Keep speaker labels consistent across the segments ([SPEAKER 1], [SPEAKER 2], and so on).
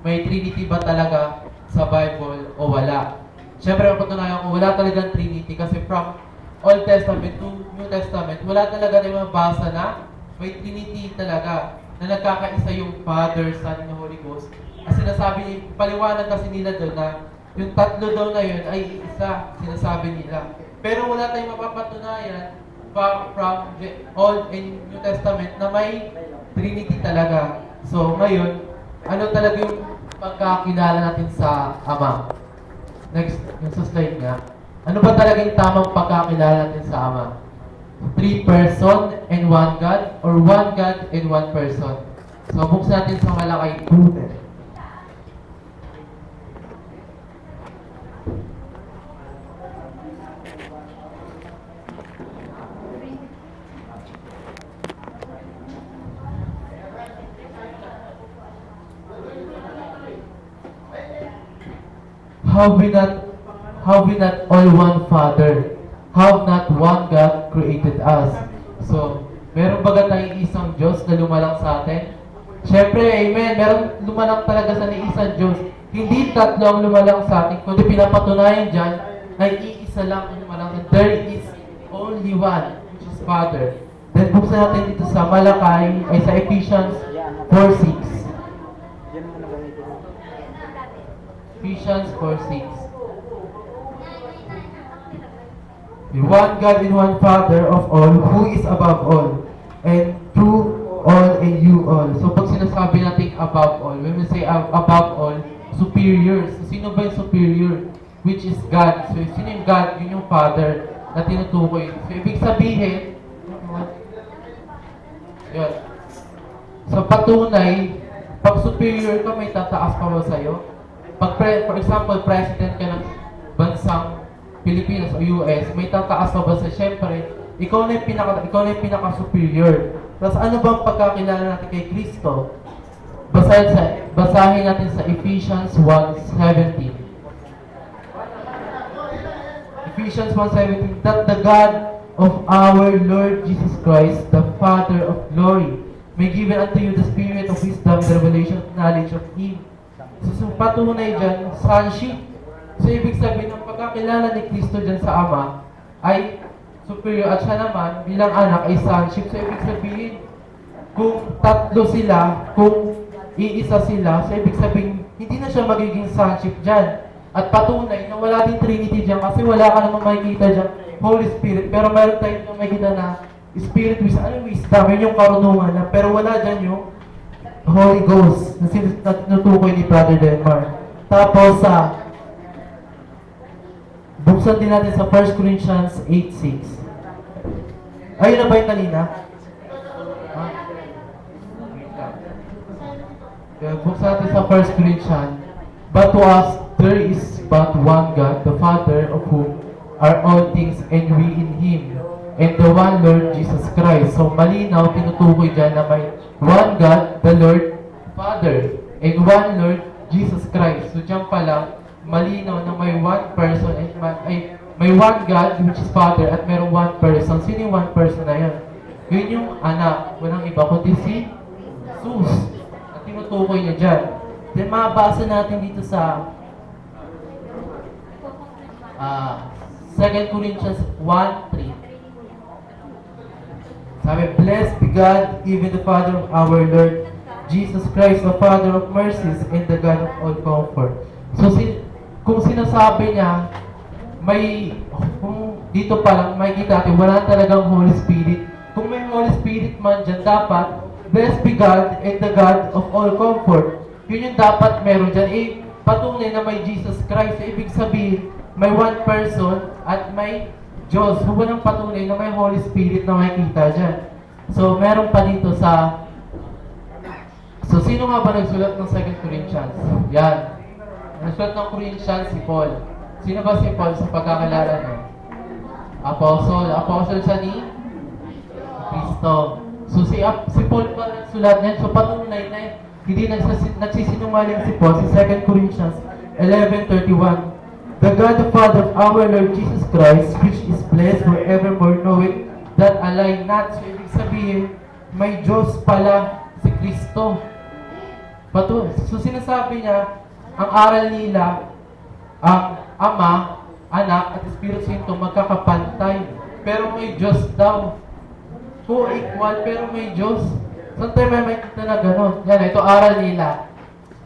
[SPEAKER 1] may Trinity ba talaga sa Bible o wala. Siyempre, mapatunayan ko, wala talagang Trinity kasi from Old Testament to New Testament, wala talaga tayong mabasa na may Trinity talaga na nagkakaisa yung Father, Son, and Holy Ghost. Kasi sinasabi, paliwanag kasi nila doon na yung tatlo daw na yun ay isa, sinasabi nila. Pero wala tayong mapapatunayan from the Old and New Testament na may Trinity talaga. So, ngayon, ano talaga yung pagkakilala natin sa Ama? Next, yung sa slide nga. Ano ba talaga yung tamang pagkakilala natin sa Ama? 3 person and 1 God or 1 God and 1 person? So, buksan natin sa Malakay 2. Have we not all one Father? Have not one God created us? So, meron baga tayong isang Diyos na lumalang sa atin? Siyempre, amen. Meron lumalang talaga sa isang Diyos. Hindi tatlo ang lumalang sa atin, kundi pinapatunayan dyan na iisa lang ang lumalang. There is only one, which is Father. Then, buksan natin dito sa Malakay, ay sa Ephesians 4:6. Ephesians 4:6. The one God and one Father of all, who is above all, and through all and you all. So pag sinasabi natin above all, when we say above all, superior. So sino ba yung superior? Which is God. So sino yung God? Yun yung Father na tinutukoy. So ibig sabihin, yun. So patunay, pag superior ka, may tataas pa ba sa'yo? Pag for example, president ka ng bansang Pilipinas o US, may tataas pa ba sa siyempre, ikaw na yung pinaka-superior. Tapos ano bang pagkakilala natin kay Kristo? Basahin natin sa Ephesians 1:17. Ephesians 1:17, that the God of our Lord Jesus Christ, the Father of glory, may give unto you the spirit of wisdom, the revelation of knowledge of Him. So patunay dyan, sonship. So, ibig sabihin ng pagkakilala ni Kristo dyan sa Ama ay superior at siya naman bilang anak ay sonship. So, ibig sabihin, kung tatlo sila, kung iisa sila, so ibig sabihin, hindi na siya magiging sonship dyan. At patunay na wala din Trinity dyan kasi wala ka namang makikita dyan, Holy Spirit. Pero meron tayong makikita na Spirit wisdom. Ano wisdom? Yun yung karunungan na. Pero wala dyan yung Holy Ghost na tinutukoy ni Brother Denmar. Tapos buksan din natin sa 1 Corinthians 8:6. Ayun na ba yung kanina? Buksan natin sa 1 Corinthians. But to us, there is but one God, the Father of whom are all things, and we in Him, and the one Lord Jesus Christ. So malinaw, tinutukoy dyan na may one God, the Lord Father, and one Lord Jesus Christ. So dyan pala, malinaw na may one person and may one God which is Father at mayroong one person. Sino yung one person na yun? Yun yung anak. Walang iba kundi si Jesus. At tinutukoy niya dyan. Then mabasa natin dito sa 2 Corinthians 1:3. Sabi, blessed be God, even the Father of our Lord Jesus Christ, the Father of mercies and the God of all comfort. So kung sinasabi niya, kung dito pa lang makikita natin, wala talagang Holy Spirit. Kung may Holy Spirit man dyan, dapat, blessed be God and the God of all comfort. Yun yung dapat meron dyan. Patunay na may Jesus Christ. Ibig sabihin, may one person at may Diyos. So, walang patunay na may Holy Spirit na makikita dyan. So, meron pa dito sa... So, sino nga ba nagsulat ng 2 Corinthians? Yan. Nagsulat ng Corinthians si Paul. Sino ba si Paul sa pagkakilala niya? Apostle. Apostle siya ni Kristo. So si Paul pa nagsulat niyan. So patunay na hindi nagsisinungaling si Paul sa 2 Corinthians 11:31. The God the Father of our Lord Jesus Christ, which is blessed forevermore, knowing that a lie not. So ibig sabihin, may Diyos pala si Kristo. So sinasabi niya, ang aral nila, ang Ama, Anak, at Espiritu Santo magkakapantay. Pero may Diyos daw. Co-equal, pero may Diyos. Saan tayo may makikita na gano'n? Yan, ito aral nila.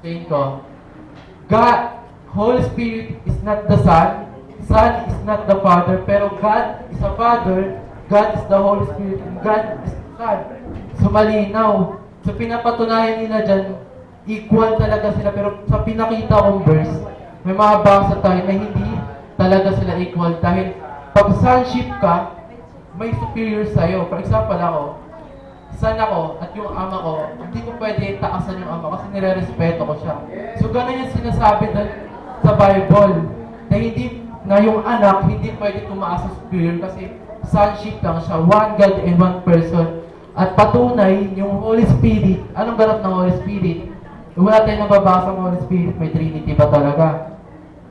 [SPEAKER 1] Tingin ko. God, Holy Spirit is not the Son. Son is not the Father. Pero God is a Father. God is the Holy Spirit. And God is the Son. So malinaw. So pinapatunayan nila dyan, equal talaga sila. Pero sa pinakita kong verse, may mga basa tayo na hindi talaga sila equal. Dahil pag sonship ka, may superior sa'yo. For example ako, son ako at yung ama ko, hindi ko pwede taasan yung ama kasi nire-respeto ko siya. So ganun yung sinasabi doon sa Bible. Na hindi, na yung anak, hindi pwede tumaas sa superior kasi sonship lang siya. One God and one person. At patunay, yung Holy Spirit, anong ganap ng Holy Spirit? Wala tayong nababasa ng Holy Spirit, may Trinity ba talaga?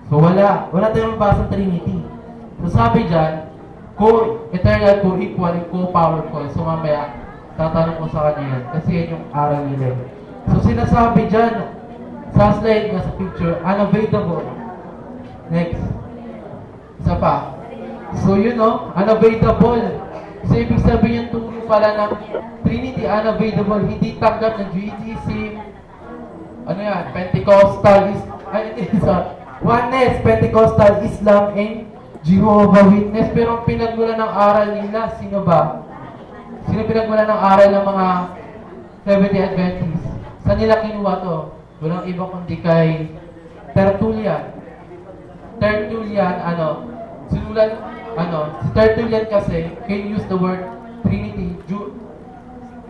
[SPEAKER 1] So wala tayong nababasa ng Trinity. So sabi dyan, co-eternal, co-equal, and co-powerful. So mamaya, tatanong ko sa kanya yan. Kasi yan yung aral nila. So sinasabi dyan, sa slide nga sa picture, unavailable. Next. Isa pa. So yun o, unavailable. So ibig sabihin yung turo pala ng Trinity, unavailable. Hindi tanggap ng GTC, ano yan, Pentecostal, Oneness, Pentecostal, Islam, and Jehovah Witness. Pero ang pinagmula ng aral nila, sino ba? Sino pinagmula ng aral ng mga Seventh-day Adventists? Saan nila kinuha to? Walang iba kundi kay Tertullian. Tertullian, si Tertullian kasi can use the word Trinity,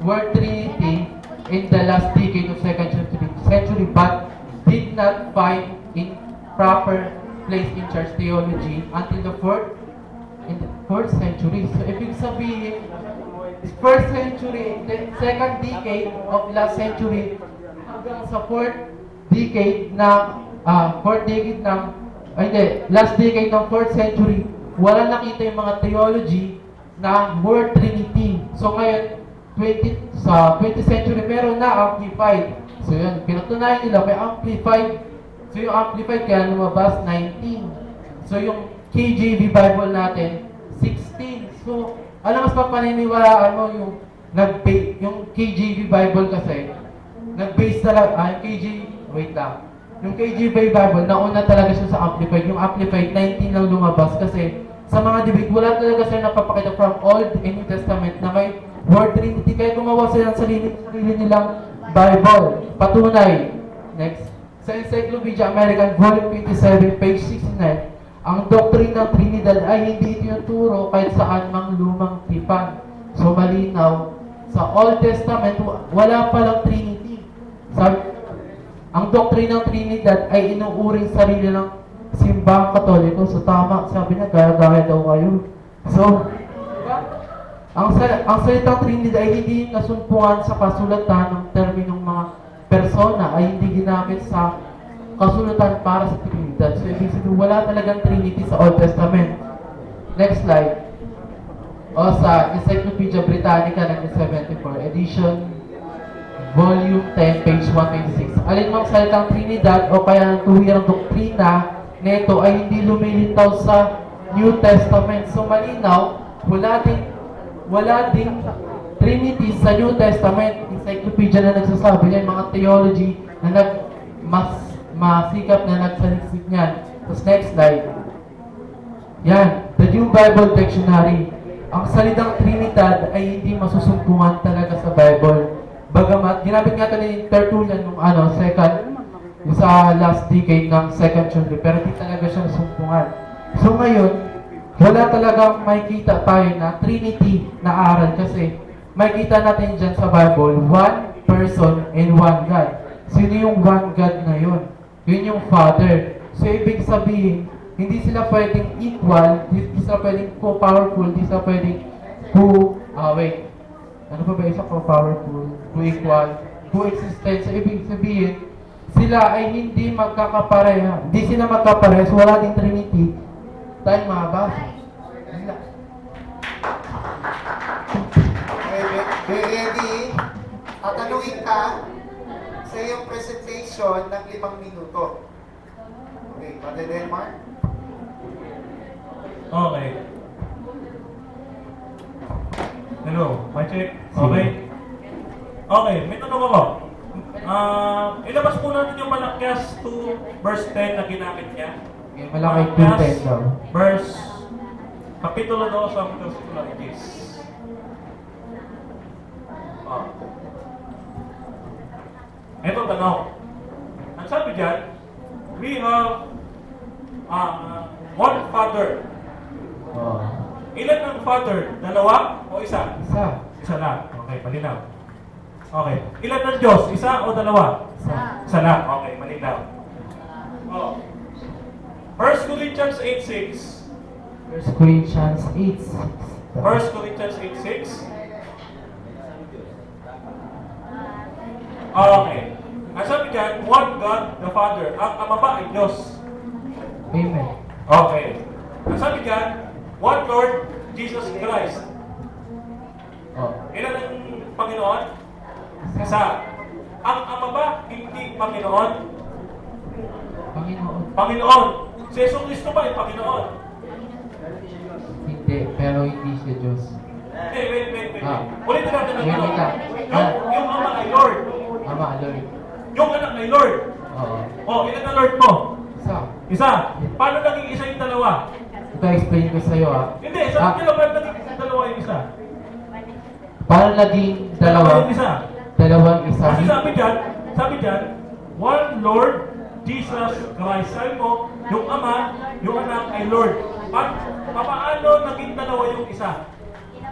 [SPEAKER 1] word Trinity in the last decade of 2nd century, but did not find in proper place in church theology until the 4th century. So, ibig sabihin, 1st century, the 2nd decade of last century, hanggang sa 4th decade ng, last decade ng 4th century, wala nakita yung mga theology na word Trinity. So, ngayon, 20th century, meron na amplified. So, yun, pinatunayan nila, may amplified. So, yung amplified kaya lumabas 19. So, yung KJV Bible natin, 16. So, alam mas papaniniwalaan mo yung yung KJV Bible kasi, nag-base talaga, yung KJV Bible, nauna talaga siya sa amplified. Yung amplified, 19 lang lumabas kasi sa mga debate, wala talaga sila napapakita from Old and New Testament na may word Trinity. Kaya gumawa sila ng sarili nilang Bible. Patunay. Next. Sa Encyclopedia American, Volume 27, page 69, ang doctrine ng Trinidad ay hindi itinuturo kahit saan mang lumang tipan. So malinaw, sa Old Testament, wala palang Trinity. Ang doctrine ng Trinidad ay inuuring sarili ng simbahang Katoliko. So tama, sabi niya, gaya-gaya daw kayo. So, diba? Ang salitang Trinidad ay hindi nasumpungan sa kasulatan ng terminong mga persona, ay hindi ginamit sa kasulatan para sa Trinidad. So, ibig sabihin, wala talagang Trinity sa Old Testament. Next slide. O sa Encyclopedia Britannica 1974, edition, volume 10, page 126. Alin mang salitang Trinidad o kaya ng tuwirang doktrina neto ay hindi lumilitaw sa New Testament. So, malinaw, wala ding Trinity sa New Testament. Encyclopedia na nagsasabi yan, mga theology na masikap na nagsaliksik niyan. Tapos next slide. Yan, the New Bible Dictionary. Ang salitang Trinidad ay hindi masusumpungan talaga sa Bible. Bagamat, ginamit nga ito ni Tertullian nung sa last decade ng 2nd century, pero hindi talaga siya sumpungan. So ngayon, wala talagang makikita tayo na Trinity na aral kasi makikita natin dyan sa Bible, one person and one God. Sino yung one God na yun? Yun yung Father. So, ibig sabihin, hindi sila pwedeng equal, hindi sila pwedeng co-powerful, hindi sila pwedeng ano pa ba isa co-powerful, co-equal, co-existent. So, ibig sabihin, sila ay hindi magkakapareha. Hindi sila magkapareha. So, wala ding Trinity. Tayo mabasa.
[SPEAKER 2] Ready? Tatanungin ka, sa iyong presentation ng 5 minuto. Okay, Brother Delmar?
[SPEAKER 3] Okay. Hello, mic check. Okay. Okay, may tanong ako. Ilabas po natin yung Malakias 2 verse 10 na ginamit niya.
[SPEAKER 1] Yung malaki
[SPEAKER 3] Malakias
[SPEAKER 1] 2:10 daw.
[SPEAKER 3] verse Kapitulo 2 sa versículo 10. Ito tanong. Ang sabi dyan, we have one father.
[SPEAKER 1] Oh.
[SPEAKER 3] Ilan ang father? Dalawa o isa?
[SPEAKER 1] Isa.
[SPEAKER 3] Isa lang. Okay, malinaw. Okay. Ilan ang Diyos? Isa o dalawa?
[SPEAKER 1] Isa.
[SPEAKER 3] Isa lang. Okay, malinaw. Oh. 1 Corinthians 8:6.
[SPEAKER 1] 1 Corinthians 8:6.
[SPEAKER 3] 1 Corinthians 8:6. Okay. Ang sabi dyan, one God, the Father. Ang Ama ba ay Diyos?
[SPEAKER 1] Amen.
[SPEAKER 3] Okay. Ang sabi dyan, one Lord, Jesus Christ.
[SPEAKER 1] Oh.
[SPEAKER 3] Ilan ang Panginoon? Isa. Ang Ama ba hindi Panginoon?
[SPEAKER 1] Panginoon.
[SPEAKER 3] Panginoon. Si Jesus Cristo ba ay Panginoon?
[SPEAKER 1] Hindi, pero hindi siya Diyos.
[SPEAKER 3] Wait.
[SPEAKER 1] Ah.
[SPEAKER 3] Ulitin natin ang
[SPEAKER 1] Wait
[SPEAKER 3] tanong.
[SPEAKER 1] lang.
[SPEAKER 3] Yung Ama ay Lord.
[SPEAKER 1] Ama, Lord.
[SPEAKER 3] Yung anak ay Lord.
[SPEAKER 1] Oo.
[SPEAKER 3] Oh, ilan na Lord mo?
[SPEAKER 1] Isa.
[SPEAKER 3] Isa. Paano naging isa yung dalawa?
[SPEAKER 1] Ito, explain ko sa'yo
[SPEAKER 3] Hindi, sabi nila paano naging dalawa yung isa?
[SPEAKER 1] Paano naging dalawa?
[SPEAKER 3] Yung isa.
[SPEAKER 1] Dalawang isa.
[SPEAKER 3] Kasi sabi dyan, one Lord, Jesus Christ. Sabi mo, yung Ama, yung anak ay Lord. Paano naging dalawa yung isa?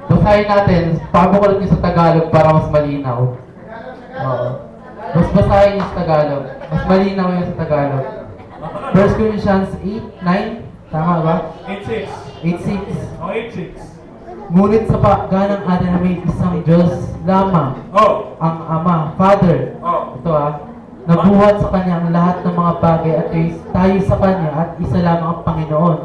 [SPEAKER 1] Basahin natin. Pabukulat niyo sa Tagalog para mas malinaw. Oo. Mas basahin niyo sa Tagalog. Mas malinaw yan sa Tagalog. 1 Corinthians 8:9. Tama ba?
[SPEAKER 3] 8:6.
[SPEAKER 1] 8:6.
[SPEAKER 3] O, 8:6.
[SPEAKER 1] Ngunit sa pagganang atin na may isang Diyos lamang,
[SPEAKER 3] Oh.
[SPEAKER 1] ang Ama, Father.
[SPEAKER 3] Oh.
[SPEAKER 1] Ito nabuhat sa Kanya ang lahat ng mga bagay at tayo sa Kanya at isa lamang ang Panginoon.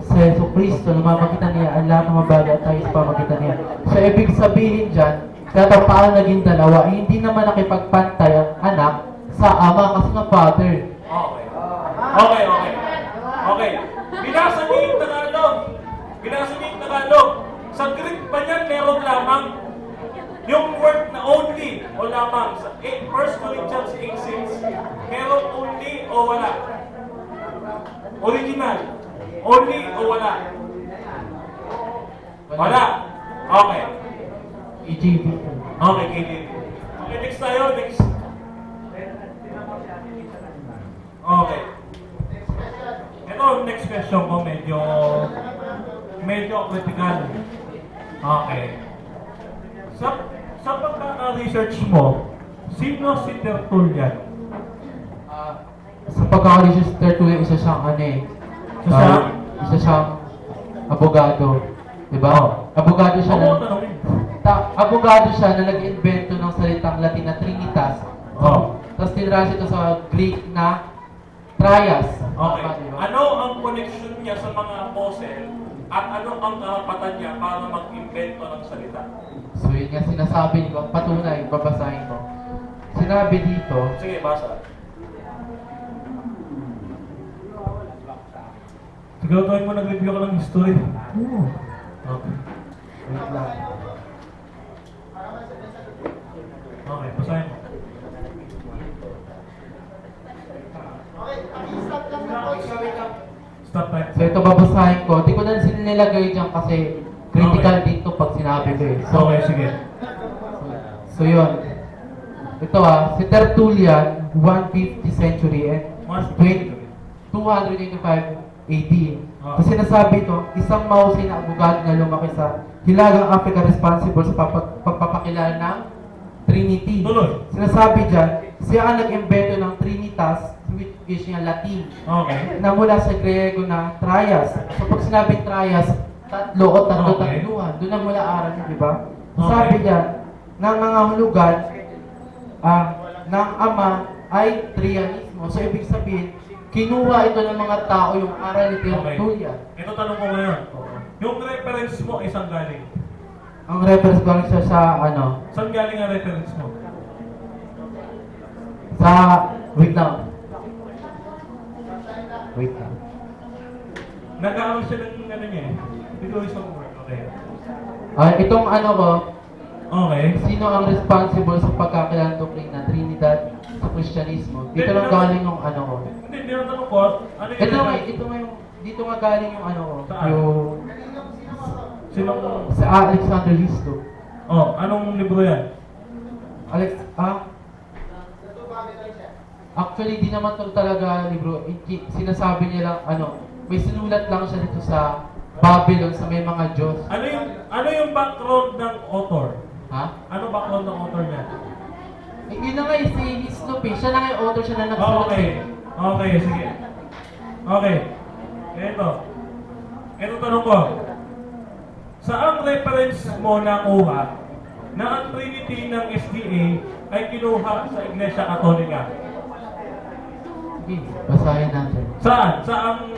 [SPEAKER 1] Sa Yesu Cristo, namamagitan niya ang lahat ng mga bagay at tayo sa pamagitan niya. So, ibig sabihin dyan, kaya paano naging dalawa, hindi naman nakipagpantay ang anak sa Ama kasi nga Father.
[SPEAKER 3] Okay. Binasa niyo yung Tagalog. Sa Greek pa niyan, meron lamang yung word na only o lamang. Sa 1 Corinthians 8:6, meron only o wala? Original. Only o wala? Wala. Okay.
[SPEAKER 1] EJV.
[SPEAKER 3] Okay, KJV. Okay, next tayo. Next. Okay. Ito, next question ko medyo critical. Okay. Sa pagkaka-research mo, sino si Tertullian?
[SPEAKER 1] Sa pagkaka-register to isa siyang isa siyang abogado. Diba? Abogado siya
[SPEAKER 3] Oo,
[SPEAKER 1] na,
[SPEAKER 3] tanongin.
[SPEAKER 1] abogado siya na nag-invento ng salitang Latin na Trinitas.
[SPEAKER 3] Oh.
[SPEAKER 1] Tapos tinranslate ito sa Greek na Trias.
[SPEAKER 3] Okay.
[SPEAKER 1] Diba?
[SPEAKER 3] Ano ang connection niya sa mga apostle at ano ang karapatan niya para mag-invento ng salita?
[SPEAKER 1] So yun nga sinasabi ko, patunay, babasahin ko. Sinabi dito,
[SPEAKER 3] Sige, basa. Siguro mo nag-review ko ng history. Okay.
[SPEAKER 1] wait lang.
[SPEAKER 3] Okay, basahin mo. Stop time.
[SPEAKER 1] So ito babasahin ko. Di ko na nilagay dyan kasi critical dito pag sinabi ko eh. So,
[SPEAKER 3] Okay, sige.
[SPEAKER 1] so yun. Ito si Tertullian, 150th century and 285 AD. So sinasabi ito, isang mahusay na abogado na lumaki sa Hilagang Africa responsible sa pagpapakilala ng Trinity.
[SPEAKER 3] Tuloy.
[SPEAKER 1] Sinasabi dyan, siya ang nag-imbento ng Trinitas, which is yung Latin,
[SPEAKER 3] Okay.
[SPEAKER 1] na mula sa Griego na Trias. So pag sinabing Trias, tatlo o tatlo-tatluhan, doon na mula aral niya, di ba?
[SPEAKER 3] Okay.
[SPEAKER 1] Sabi niya, nangangahulugan ng Ama ay Trianismo. So ibig sabihin, kinuha ito ng mga tao yung aral ni Tertullian.
[SPEAKER 3] Ito tanong ko ngayon. Yung reference mo, isang galing.
[SPEAKER 1] Ang reference galing siya sa
[SPEAKER 3] Saan galing ang reference mo?
[SPEAKER 1] Sa, wait lang. Wait lang.
[SPEAKER 3] Nag-aaral siya ng ano niya eh. Dito is ng work. Okay.
[SPEAKER 1] Itong ano ko,
[SPEAKER 3] Okay.
[SPEAKER 1] sino ang responsible sa pagkakilala ng doktrina Trinidad sa Kristyanismo? Dito lang galing yung ano ko.
[SPEAKER 3] Hindi, tinatanong ko, ano yung...
[SPEAKER 1] Ito nga yung, dito nga galing yung ano ko.
[SPEAKER 3] Saan?
[SPEAKER 1] Yung,
[SPEAKER 3] Sinong...
[SPEAKER 1] sa Alexander Listo.
[SPEAKER 3] Oh, anong libro yan?
[SPEAKER 1] Actually, di naman to talaga libro. Sinasabi niya lang, ano, may sinulat lang siya dito sa Babylon, sa may mga Diyos.
[SPEAKER 3] Ano yung background ng author?
[SPEAKER 1] Ha?
[SPEAKER 3] Ano background ng author niya?
[SPEAKER 1] Yun na nga si Hislop eh. Siya na nga yung author, siya na
[SPEAKER 3] Oh,
[SPEAKER 1] nagsulat.
[SPEAKER 3] okay. Okay, sige. Okay. Ito tanong ko. Saang reference mo nakuha na ang Trinity ng SDA ay kinuha sa Iglesia Katolika?
[SPEAKER 1] Okay, basahin natin.
[SPEAKER 3] Saan? Saang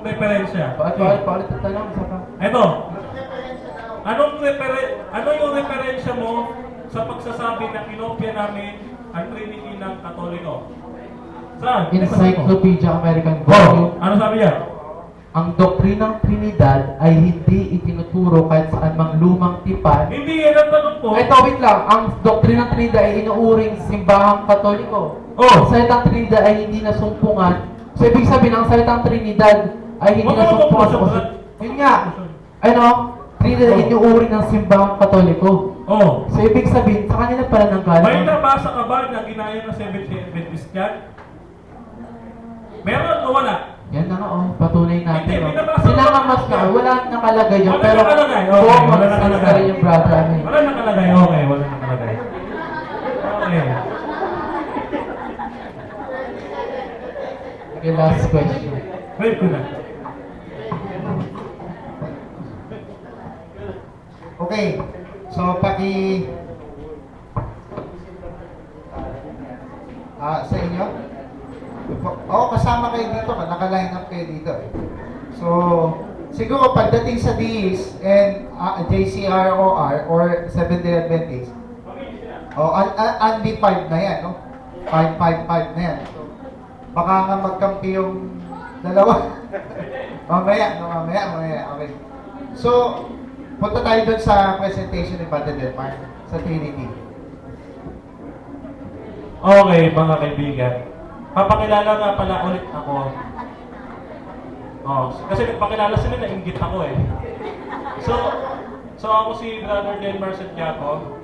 [SPEAKER 3] referensya?
[SPEAKER 1] Paulit ang tanong, isa pa.
[SPEAKER 3] Ito. Ano yung referensya mo sa pagsasabi na kinopya namin ang Trinity ng Katoliko? Saan?
[SPEAKER 1] Encyclopedia American
[SPEAKER 3] Oh,
[SPEAKER 1] Volume.
[SPEAKER 3] ano sabi niya?
[SPEAKER 1] Ang doktrinang Trinidad ay hindi itinuturo kahit saan mang lumang tipan.
[SPEAKER 3] Hindi yan ang tanong ko.
[SPEAKER 1] Ito, wait lang. Ang doktrinang Trinidad ay inuuring simbahang Katoliko.
[SPEAKER 3] Oh.
[SPEAKER 1] Ang salitang Trinidad ay hindi nasumpungan. So, ibig sabihin, ang salitang Trinidad ay hindi
[SPEAKER 3] Huwag ka
[SPEAKER 1] nasumpungan.
[SPEAKER 3] magpapasok.
[SPEAKER 1] Yun nga. Ano? Trinidad ay inuuring ng simbahang Katoliko.
[SPEAKER 3] Oh.
[SPEAKER 1] So, ibig sabihin, sa kanila pala nang
[SPEAKER 3] May
[SPEAKER 1] galing.
[SPEAKER 3] nabasa ka ba na ginaya ng Seventh-day Adventist yan? Meron o wala?
[SPEAKER 1] Yan na nga, oh. Patunay natin.
[SPEAKER 3] Hindi,
[SPEAKER 1] Oh.
[SPEAKER 3] may nabasa
[SPEAKER 1] Sila
[SPEAKER 3] ko.
[SPEAKER 1] nga mas na, wala nakalagay yan.
[SPEAKER 3] Wala
[SPEAKER 1] Pero,
[SPEAKER 3] nakalagay, okay.
[SPEAKER 1] oo,
[SPEAKER 3] Wala
[SPEAKER 1] mag-sense
[SPEAKER 3] nakalagay.
[SPEAKER 1] ka rin yung brother. Ano, eh.
[SPEAKER 3] Wala nakalagay. Okay, wala nakalagay. Okay.
[SPEAKER 1] Okay, last question.
[SPEAKER 3] Wait ko na.
[SPEAKER 2] Okay. So, sa inyo? Oo, kasama kayo dito. Naka-line up kayo dito. So, siguro pagdating sa DIS and JCROR or Seventh-day Adventist, Andy 5 na yan, no? 555 na yan. So, baka nga magkampi yung dalawa. mamaya. Okay. So, punta tayo dun sa presentation ni Brother Delmar sa Trinity.
[SPEAKER 3] Okay, mga kaibigan. Papakilala nga pala ulit ako. Oh, kasi nagpakilala sila, nainggit ako eh. So ako si Brother Delmar Santiago.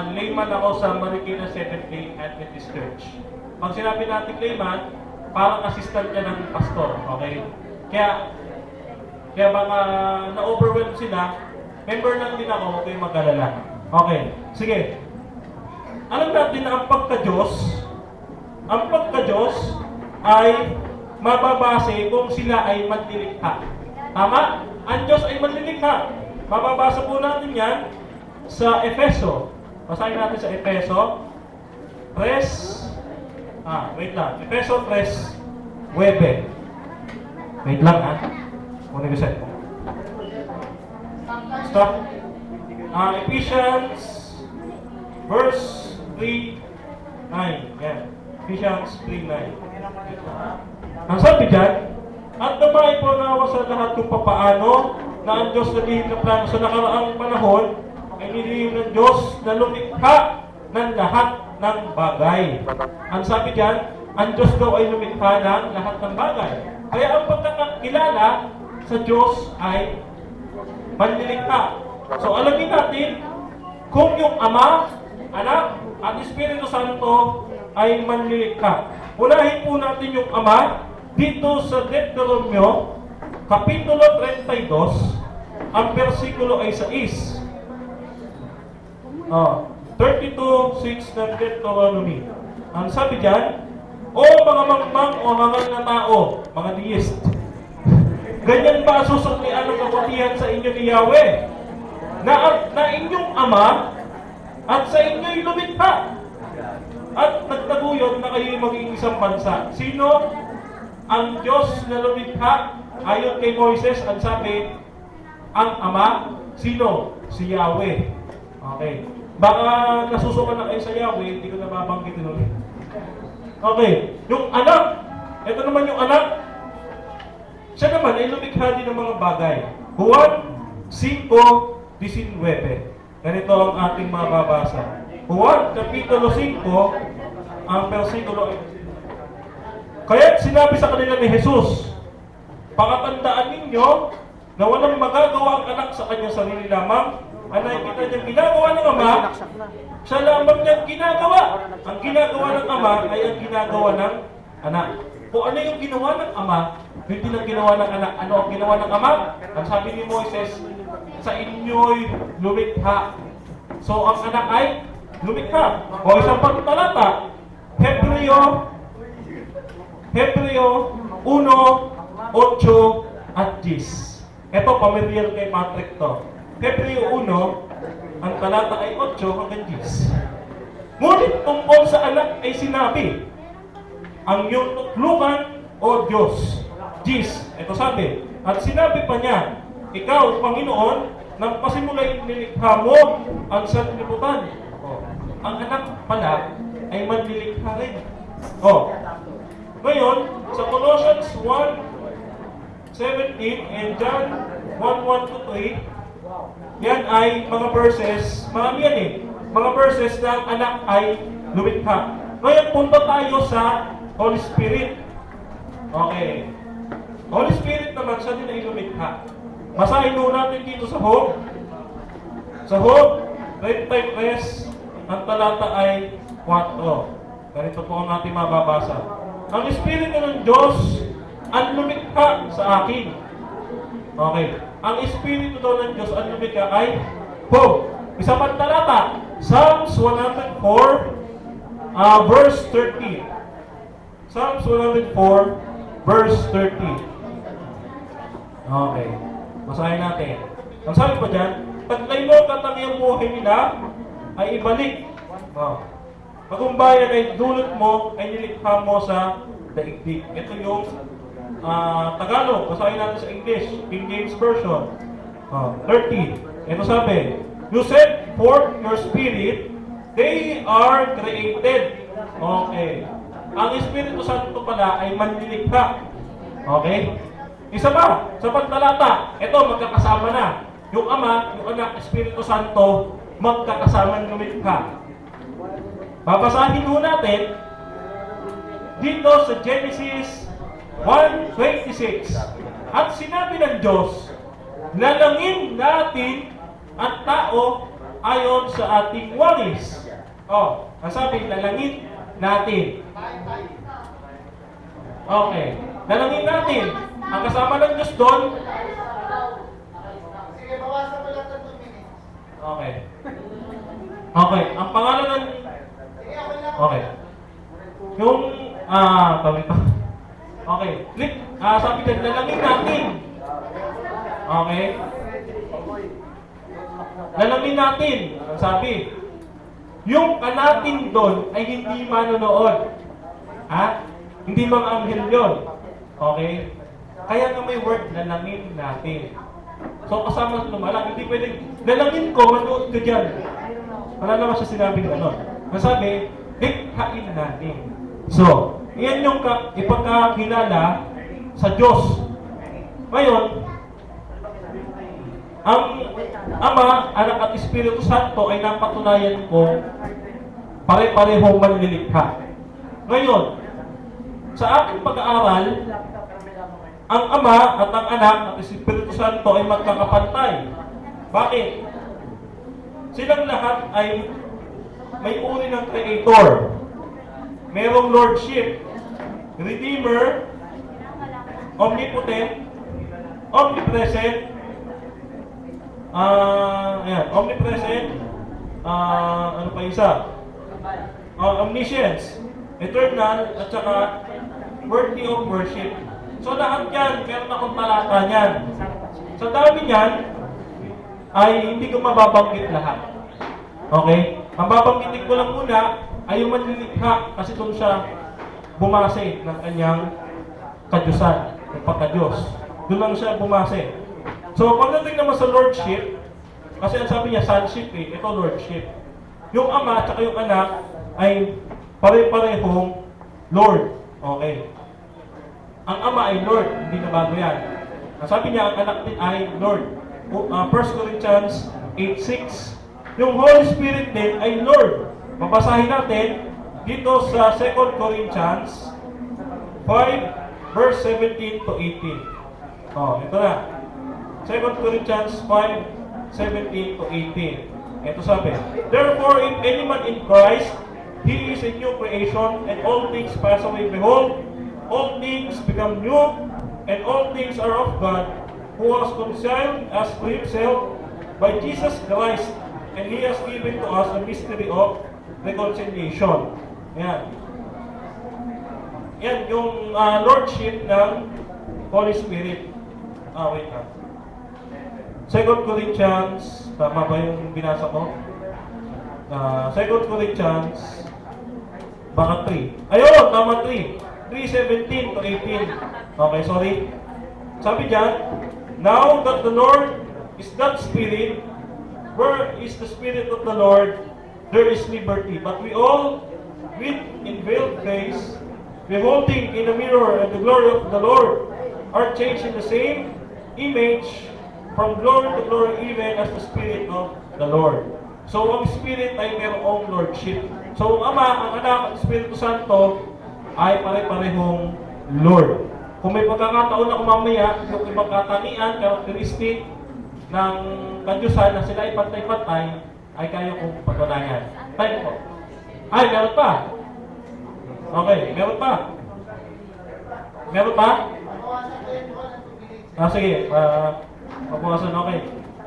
[SPEAKER 3] Layman ako sa Marikina Seventh-day Adventist Church. Pag sinabi natin layman, parang assistant ka ng pastor, okay? Kaya baka na-overwhelm sila, member lang din ako, huwag kayong mag-alala. Okay, sige. Alam natin na ang pagka-Diyos ay mababase kung sila ay manlilikha. Tama? Ang Diyos ay manlilikha. Mababasa po natin yan sa Efeso. Basahin natin sa Efeso 3. Wait lang. Efeso 3:9. Wait lang ha. Muna yung set mo. Stop. Ephesians verse 3:9. Yan. Ephesians 3:9. Ang sabi dyan, at nabahay po nawa sa lahat kung papaano na ang Diyos nalihim ng plano sa nakaraang panahon ay nilihim ng Diyos na lumikha ng lahat ng bagay. Ang sabi dyan, ang Diyos daw ay lumikha ng lahat ng bagay. Kaya ang pagkakilala sa Diyos ay manlilikha. So alamin natin kung yung Ama, Anak, at Espiritu Santo ay manlilikha. Unahin po natin yung Ama dito sa Deuteronomio, Kapitulo 32, ang versikulo ay 6. 32:6 ng Deuteronomy. Ang sabi dyan, o mga mangmang o hangal na tao, mga deist, ganyan ba susuklian ang kabutihan sa inyo ni Yahweh? Na inyong Ama at sa inyo'y lumikha at nagtaguyod na kayo'y maging isang bansa. Sino ang Diyos na lumikha? Ayon kay Moises, ang sabi, ang Ama. Sino? Si Yahweh. Okay. Baka nasusukan na kayo sa Yahweh, hindi ko na babanggitin ulit. Okay, yung anak, ito naman yung anak, siya naman ay lumikha din ng mga bagay. Juan 5:19. Ganito ang ating mababasa. Juan Kapitulo 5, ang versikulo 8. Kaya sinabi sa kanila ni Jesus, pakatandaan ninyo na walang magagawa ang anak sa kanyang sarili lamang. Ang nakikita niyang ginagawa ng Ama, siya lamang niyang ginagawa. Ang ginagawa ng Ama ay ang ginagawa ng anak. Kung ano yung ginawa ng Ama, yun din ang ginawa ng anak. Ano ang ginawa ng Ama? Ang sabi ni Moises, sa inyo'y lumikha. So ang anak ay lumikha. O isang pagtalata, Hebreo 1:8 at 10. Ito, familiar kay Patrick to. Hebreo 1, ang talata ay 8 hanggang 10. Ngunit tungkol sa anak ay sinabi, ang iyong tutlukan o Diyos. 10, ito sabi, at sinabi pa niya, ikaw, Panginoon, nang pasimulay nilikha mo ang sanlibutan. Ang anak pala ay manlilikha rin. Ngayon, sa Colossians 1:17 and John 1:1-3, yan ay mga verses, marami yan eh, mga verses na ang anak ay lumikha. Ngayon, punta tayo sa Holy Spirit. Okay. Holy Spirit naman, siya din ay lumikha. Basahin mo natin dito sa Job. Sa Job 33, ang talata ay 4. Ganito po ang ating mababasa. Ang Espiritu ng Diyos ang lumikha sa akin. Okay. Ang Espiritu daw ng Diyos ang lumikha ay Job. Isa pang talata, Psalms 104, verse 13. Psalms 104, verse 13. Okay. Basahin natin. Ang sabi pa dyan, taglay mo katami ang buhay nila ay ibalik. Pagumbayan ay dulot mo ay nilikha mo sa daigdig. Ito yung Tagalog. Basahin natin sa English. King James Version. 13. Ito sabi, you send forth your spirit, they are created. Okay. Ang Espiritu Santo pala ay manlilikha. Okay? Isa pa, sa pagtalata, ito magkakasama na. Yung Ama, yung Anak, Espiritu Santo, magkakasama ng lumikha. Babasahin ho natin dito sa Genesis 1:26. At sinabi ng Diyos, lalangin natin ang tao ayon sa ating walis. Ang sabi, lalangin natin. Okay. Lalangin natin. Ang kasama ng Diyos doon.
[SPEAKER 2] Sige, bawasan mo lang ng 2 minutes.
[SPEAKER 3] Okay. Okay. Ang pangalan ng... Okay. Yung... tawag ito. Okay. Click. Sabi dyan, lalangin natin. Okay. Lalangin natin. Ang sabi. Yung kanatin doon ay hindi manonood. Hindi mga anghel yun. Okay? Kaya nga may word, lalangin natin. So kasama sa lumalang, hindi pwedeng, lalangin ko, manood ka dyan. Wala naman siya sinabing gano'n. Masabi, likhain natin. So, iyan yung ipagkakilala sa Diyos. Ngayon, ang Ama, Anak at Espiritu Santo ay napatunayan ko pare-parehong manlilikha. Ngayon, sa aking pag-aaral, ang Ama at ang Anak at Espiritu Santo ay magkakapantay. Bakit? Silang lahat ay may uri ng Creator. Merong Lordship, Redeemer, Omnipotent, Omnipresent, Omnipresent, ano pa isa? Omniscience, Eternal, at saka worthy of worship. So lahat yan, meron akong talata niyan. Sa dami niyan, ay hindi ko mababanggit lahat. Okay? Ang babanggitin ko lang muna ay yung manlilikha kasi doon siya bumase ng kanyang kadyusan, ng pagkadyos. Doon lang siya bumase. So pagdating naman sa Lordship, kasi ang sabi niya, sonship ito Lordship. Yung Ama at yung Anak ay pare-parehong Lord. Okay. Ang Ama ay Lord, hindi na bago yan. Ang sabi niya, ang anak din ay Lord. 1 Corinthians 8:6. Yung Holy Spirit din ay Lord. Babasahin natin dito sa 2 Corinthians 5, verse 17 to 18. Ito na. 2 Corinthians 5, 17 to 18. Ito sabi, therefore, if any man in Christ, he is a new creation, and all things pass away. Behold, all things become new, and all things are of God, who has reconciled us to himself by Jesus Christ, and he has given to us the mystery of reconciliation. Yan. Yan yung lordship ng Holy Spirit. Wait lang. 2 Corinthians, tama ba yung binasa ko? 2 Corinthians, baka 3. Ayun, tama 3. 3:17 to 18. Okay, sorry. Sabi dyan, now that the Lord is that Spirit, where is the Spirit of the Lord, there is liberty. But we all, with unveiled face, beholding in a mirror the glory of the Lord, are changed in the same image from glory to glory, even as the Spirit of the Lord. So, ang Spirit ay mayroong Lordship. So, ang Ama, ang Anak, ang Espiritu Santo ay pare-parehong Lord. Kung may pagkakataon na mamaya, yung ibang katangian, karakteristik ng Kadyusan na sila ay pantay-pantay, ay kaya kong patunayan. Tayo po. Ay, meron pa. Okay, meron pa. Meron pa? Sige. Mabukasan, okay.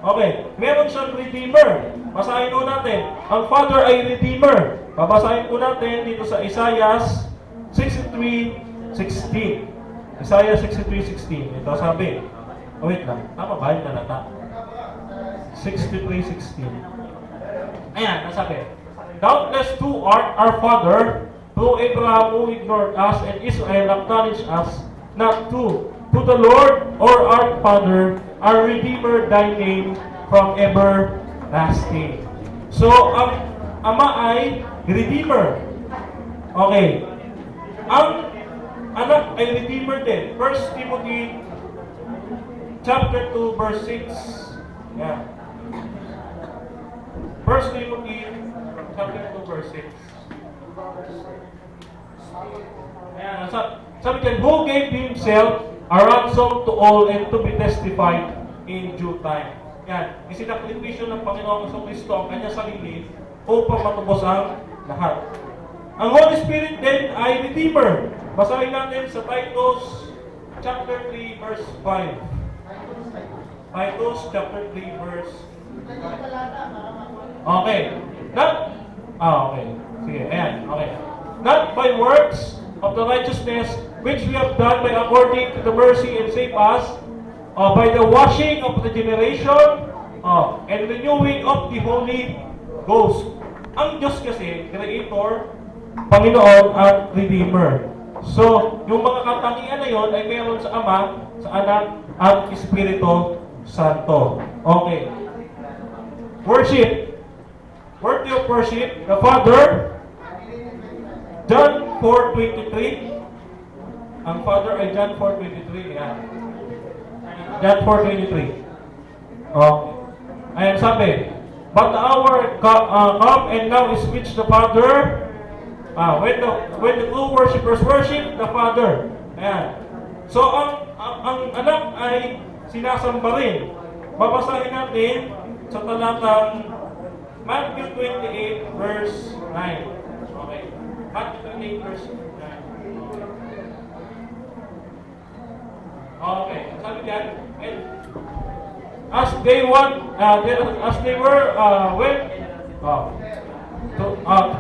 [SPEAKER 3] Okay, meron siyang Redeemer. Basahin po natin. Ang Father ay Redeemer. Babasahin po natin dito sa Isaiah 63:16. Isaiah 63:16. Ito sabi. Wait lang. Tama ba yung talata? 63:16. Ayan, nasabi. Doubtless to art our Father, through Abraham who ignored us, and Israel acknowledged us, not to the Lord or our Father, our Redeemer, thy name from everlasting. So, ang Ama ay Redeemer. Okay. Ang Anak ay Redeemer din. 1 Timothy chapter 2, verse 6. Yeah. 1 Timothy chapter 2, verse 6. Ayan, sabi dyan, who gave himself a ransom to all and to be testified in due time. Yan, isinakripisyo ng Panginoong Kristo ang kanyang sarili upang matubos ang lahat. Ang Holy Spirit din ay Redeemer. Basahin natin sa Titus chapter 3, verse 5. Titus chapter 3, verse 5. Okay. Okay. Sige, ayan. Okay. Not by works of the righteousness which we have done, by according to the mercy and save us, by the washing of the generation, and renewing of the Holy Ghost. Ang Diyos kasi, Creator, Panginoon at Redeemer. So, yung mga katangian na yon ay meron sa Ama, sa Anak, at Espiritu Santo. Okay. Worship. Worthy of worship. The Father, John 4:23. Ang Father ay John 4:23. Yan. John 4:23. Okay. Ayan, sabi, but the hour come and now is which the Father, when the true worshipers worship the Father. Ayan. So, ang anak ay sinasamba rin. Babasahin natin sa talatang Matthew 28, verse 9. Okay. Matthew 28, verse 9. Okay. Sabi diyan, and as they were went to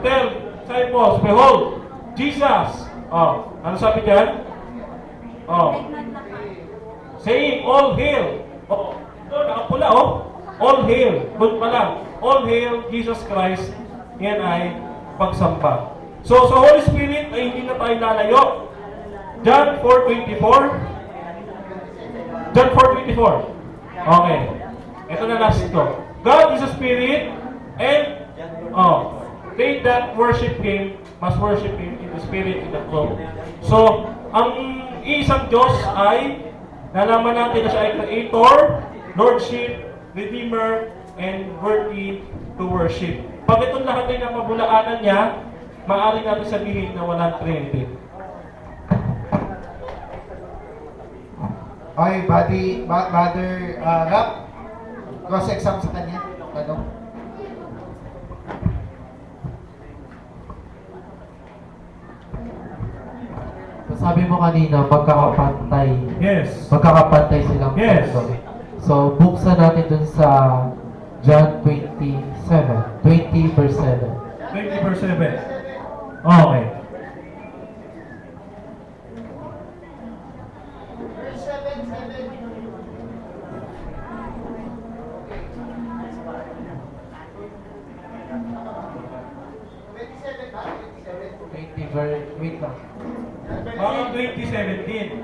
[SPEAKER 3] tell disciples, behold, Jesus. Ano sabi diyan? Saying, all hail. Ito, nakapula, all hail. Good pala. All hail Jesus Christ. Yan ay pagsamba. So, sa Holy Spirit ay hindi na tayo lalayo. John 4:24. John 4:24. Okay. Ito na last ito. God is a spirit, and they that worship Him must worship Him in the Spirit, and the throne. So, ang iisang Diyos ay nalaman natin na siya ay Creator, Lordship, Redeemer, and worthy to worship. Pag itong lahat ay napabulaanan niya, maaari natin sabihin na walang Trinity.
[SPEAKER 2] Okay, Brother Rap, cross-exam sa kanya. Tanong.
[SPEAKER 1] So, sabi mo kanina, magkakapantay.
[SPEAKER 3] Yes.
[SPEAKER 1] Magkakapantay silang
[SPEAKER 3] Yes.
[SPEAKER 1] tatlo. So, buksan natin dun sa John 20 verse 7.
[SPEAKER 3] 20 verse 7. Okay.
[SPEAKER 1] Wait lang.
[SPEAKER 3] Mga 2017.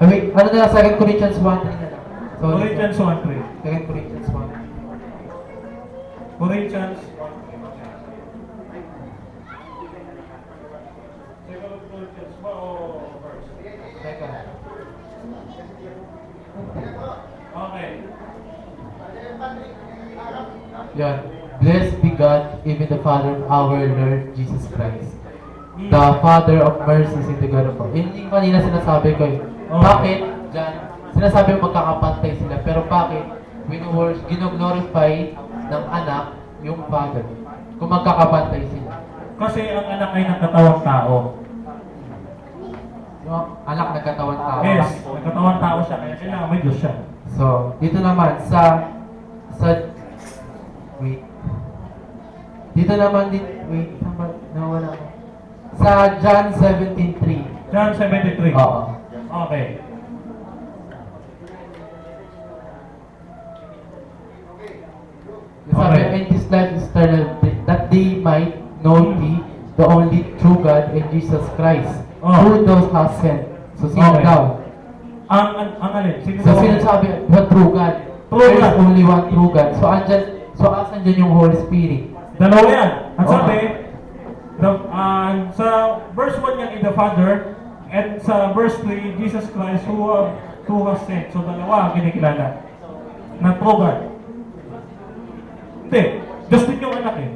[SPEAKER 1] Wait, ano na lang, 2 Corinthians 1:3 na lang. Sorry.
[SPEAKER 3] Corinthians 1:3.
[SPEAKER 1] 2 Corinthians 1.
[SPEAKER 3] Corinthians 1:3. Second Corinthians ba o verse?
[SPEAKER 1] Teka.
[SPEAKER 3] Okay.
[SPEAKER 1] Yan. Blessed be God, even the Father of our Lord Jesus Christ. The Father of mercies and the God of all. Yun yung kanina sinasabi ko eh.
[SPEAKER 3] Oh.
[SPEAKER 1] Bakit? Diyan, sinasabi mo magkakapantay sila. Pero bakit? Gino-glorify ng anak yung Father. Kung magkakapantay sila.
[SPEAKER 3] Kasi ang anak ay nagkatawang tao.
[SPEAKER 1] Yung anak nagkatawang tao.
[SPEAKER 3] Yes, nagkatawang tao siya, kaya kailangan may Diyos siya.
[SPEAKER 1] So, dito naman sa wait. Dito naman wait, nawala ko. Sa John 17:3.
[SPEAKER 3] John 73.
[SPEAKER 1] Oo.
[SPEAKER 3] Okay.
[SPEAKER 1] Sabi,
[SPEAKER 3] Okay.
[SPEAKER 1] and this life is eternal, that they might know thee, the only true God, and Jesus Christ,
[SPEAKER 3] Oh.
[SPEAKER 1] who thou hast sent. So, sino
[SPEAKER 3] Okay.
[SPEAKER 1] daw?
[SPEAKER 3] Ang alin? Sino
[SPEAKER 1] So,
[SPEAKER 3] daw?
[SPEAKER 1] sino sabi, the true God?
[SPEAKER 3] True
[SPEAKER 1] There is
[SPEAKER 3] God.
[SPEAKER 1] only one true God. So, asan dyan yung Holy Spirit?
[SPEAKER 3] Dalawa yan. Ang
[SPEAKER 1] Oo.
[SPEAKER 3] sabi, sa verse 1 yan, in the Father, and sa verse 3, Jesus Christ, who has sent. So, dalawa ang kinikilala. Na true God. Hindi. Diyos din yung anak eh.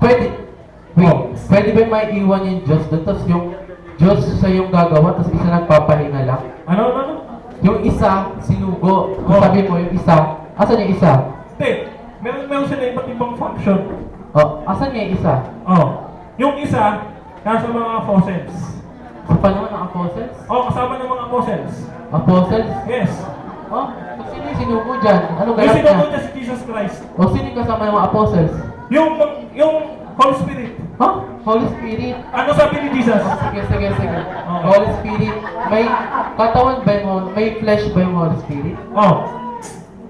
[SPEAKER 1] Pwede. Wait,
[SPEAKER 3] Oh.
[SPEAKER 1] pwede ba may iwan yung Diyos doon? Tapos yung Diyos sa yung gagawa, tapos isa nagpapahinga lang?
[SPEAKER 3] Ano?
[SPEAKER 1] Yung isa, sinugo. Kung
[SPEAKER 3] Oh.
[SPEAKER 1] sabi mo, yung isa, asan yung isa?
[SPEAKER 3] Hindi. Meron sila iba't ibang function.
[SPEAKER 1] Oh, asan yung isa?
[SPEAKER 3] Oh. Yung isa, nasa mga fossils.
[SPEAKER 1] Sa panahon ng apostles?
[SPEAKER 3] Oh, kasama ng mga apostles.
[SPEAKER 1] Apostles?
[SPEAKER 3] Yes.
[SPEAKER 1] Oh, so sino yung sinugo dyan? Anong
[SPEAKER 3] Yung
[SPEAKER 1] ganap
[SPEAKER 3] sinugo
[SPEAKER 1] niya?
[SPEAKER 3] niya si Jesus Christ.
[SPEAKER 1] O sino yung kasama ng mga apostles?
[SPEAKER 3] Yung Holy Spirit.
[SPEAKER 1] Huh? Holy Spirit?
[SPEAKER 3] Ano sabi ni Jesus?
[SPEAKER 1] Sige.
[SPEAKER 3] Okay.
[SPEAKER 1] Holy Spirit, may katawan ba may flesh ba yung Holy Spirit?
[SPEAKER 3] Oh.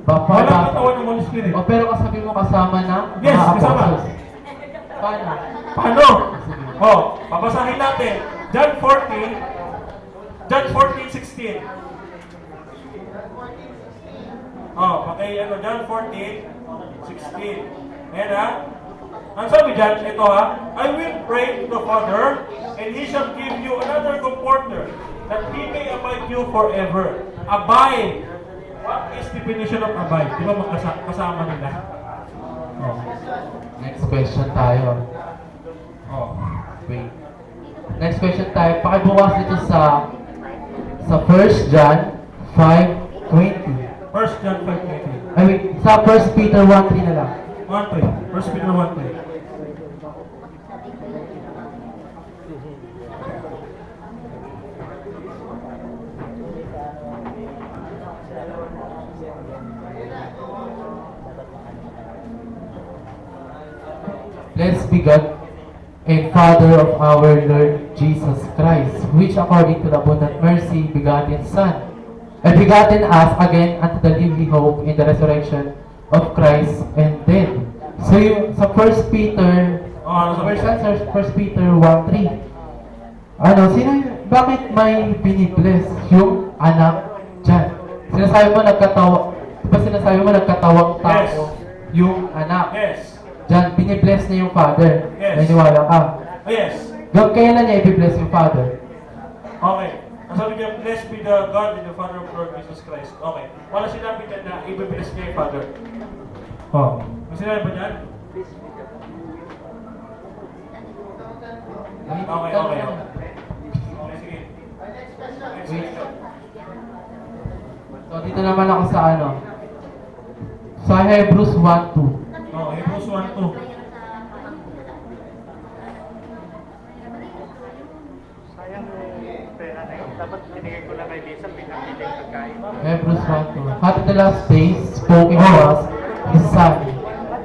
[SPEAKER 1] Bapa,
[SPEAKER 3] Walang katawan ng Holy Spirit.
[SPEAKER 1] O pero kasabi mo kasama ng
[SPEAKER 3] Yes,
[SPEAKER 1] mga
[SPEAKER 3] kasama.
[SPEAKER 1] apostles. Paano?
[SPEAKER 3] Paano? Oh, babasahin natin. John 14:16. Oh, John 14:16. Ayan ha. Ang sabi dyan, ito ha, I will pray to the Father, and He shall give you another comforter, that He may abide you forever. Abide. What is definition of abide? Di ba kasama nila? Oh.
[SPEAKER 1] Next question tayo.
[SPEAKER 3] Oh.
[SPEAKER 1] Wait. Next question tayo. Pakibukas dito sa 1 John 5:20.
[SPEAKER 3] 1 John 5:20.
[SPEAKER 1] Ay wait, sa 1 Peter 1:3 na lang.
[SPEAKER 3] 1:3. 1 Peter 1:3.
[SPEAKER 1] Blessed be God and Father of our Lord Jesus Christ, which according to the abundant mercy begotten Son, and begotten us again unto the lively hope in the resurrection of Christ and dead. So yung sa 1 Peter,
[SPEAKER 3] Ano sabi?
[SPEAKER 1] sa 1 Peter 1:3, bakit may binibless yung anak dyan? Sinasabi mo nagkatawang tao yung anak.
[SPEAKER 3] Yes.
[SPEAKER 1] Diyan, binibless niya yung Father.
[SPEAKER 3] Yes.
[SPEAKER 1] Naniniwala ka.
[SPEAKER 3] Oh, yes.
[SPEAKER 1] Hanggang kailan niya i-bless yung Father?
[SPEAKER 3] Okay. Ang sabi niya, blessed be the God and the Father of Lord Jesus Christ. Okay. Wala sinabi niya na i-bless niya yung Father. Oh. May sinabi ba niyan? Okay, okay, okay. Okay, sige. Next
[SPEAKER 1] Wait.
[SPEAKER 3] question.
[SPEAKER 1] So, dito naman ako sa ano? Sa Hebrews 1:2.
[SPEAKER 3] Oh, Hebrews 1:2.
[SPEAKER 4] Sayang yung pera na yun. Dapat binigay ko lang kay Lisa, pinakita yung pagkain.
[SPEAKER 1] Hebrews 1:2. At the last days spoken to us His Son,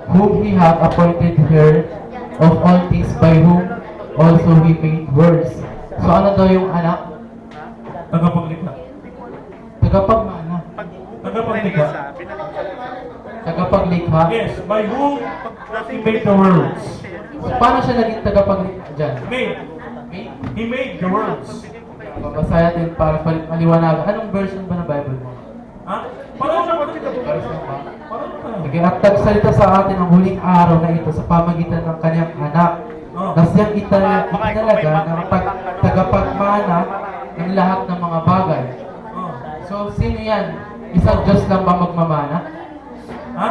[SPEAKER 1] whom He hath appointed heir of all things, by whom also He made worlds. So ano daw yung anak?
[SPEAKER 3] Tagapaglikha.
[SPEAKER 1] Tagapagmana.
[SPEAKER 3] Tagapaglikha.
[SPEAKER 1] Tagapaglikha.
[SPEAKER 3] Yes, by whom He made the worlds.
[SPEAKER 1] So, paano siya naging tagapaglikha dyan?
[SPEAKER 3] Made.
[SPEAKER 1] Okay?
[SPEAKER 3] He made the worlds.
[SPEAKER 1] Babasahin natin para maliwanagan. Anong version ba ng Bible mo?
[SPEAKER 3] Ha? Parang siya
[SPEAKER 1] Version ba?
[SPEAKER 3] Parang ka.
[SPEAKER 1] Sige, at nagsalita sa atin ang huling araw na ito sa pamagitan ng kanyang anak,
[SPEAKER 3] Oh.
[SPEAKER 1] na siyang italaga ng tagapagmana ng lahat ng mga bagay.
[SPEAKER 3] Oh.
[SPEAKER 1] So, sino yan? Isang Diyos lang ba magmamana?
[SPEAKER 3] Ha?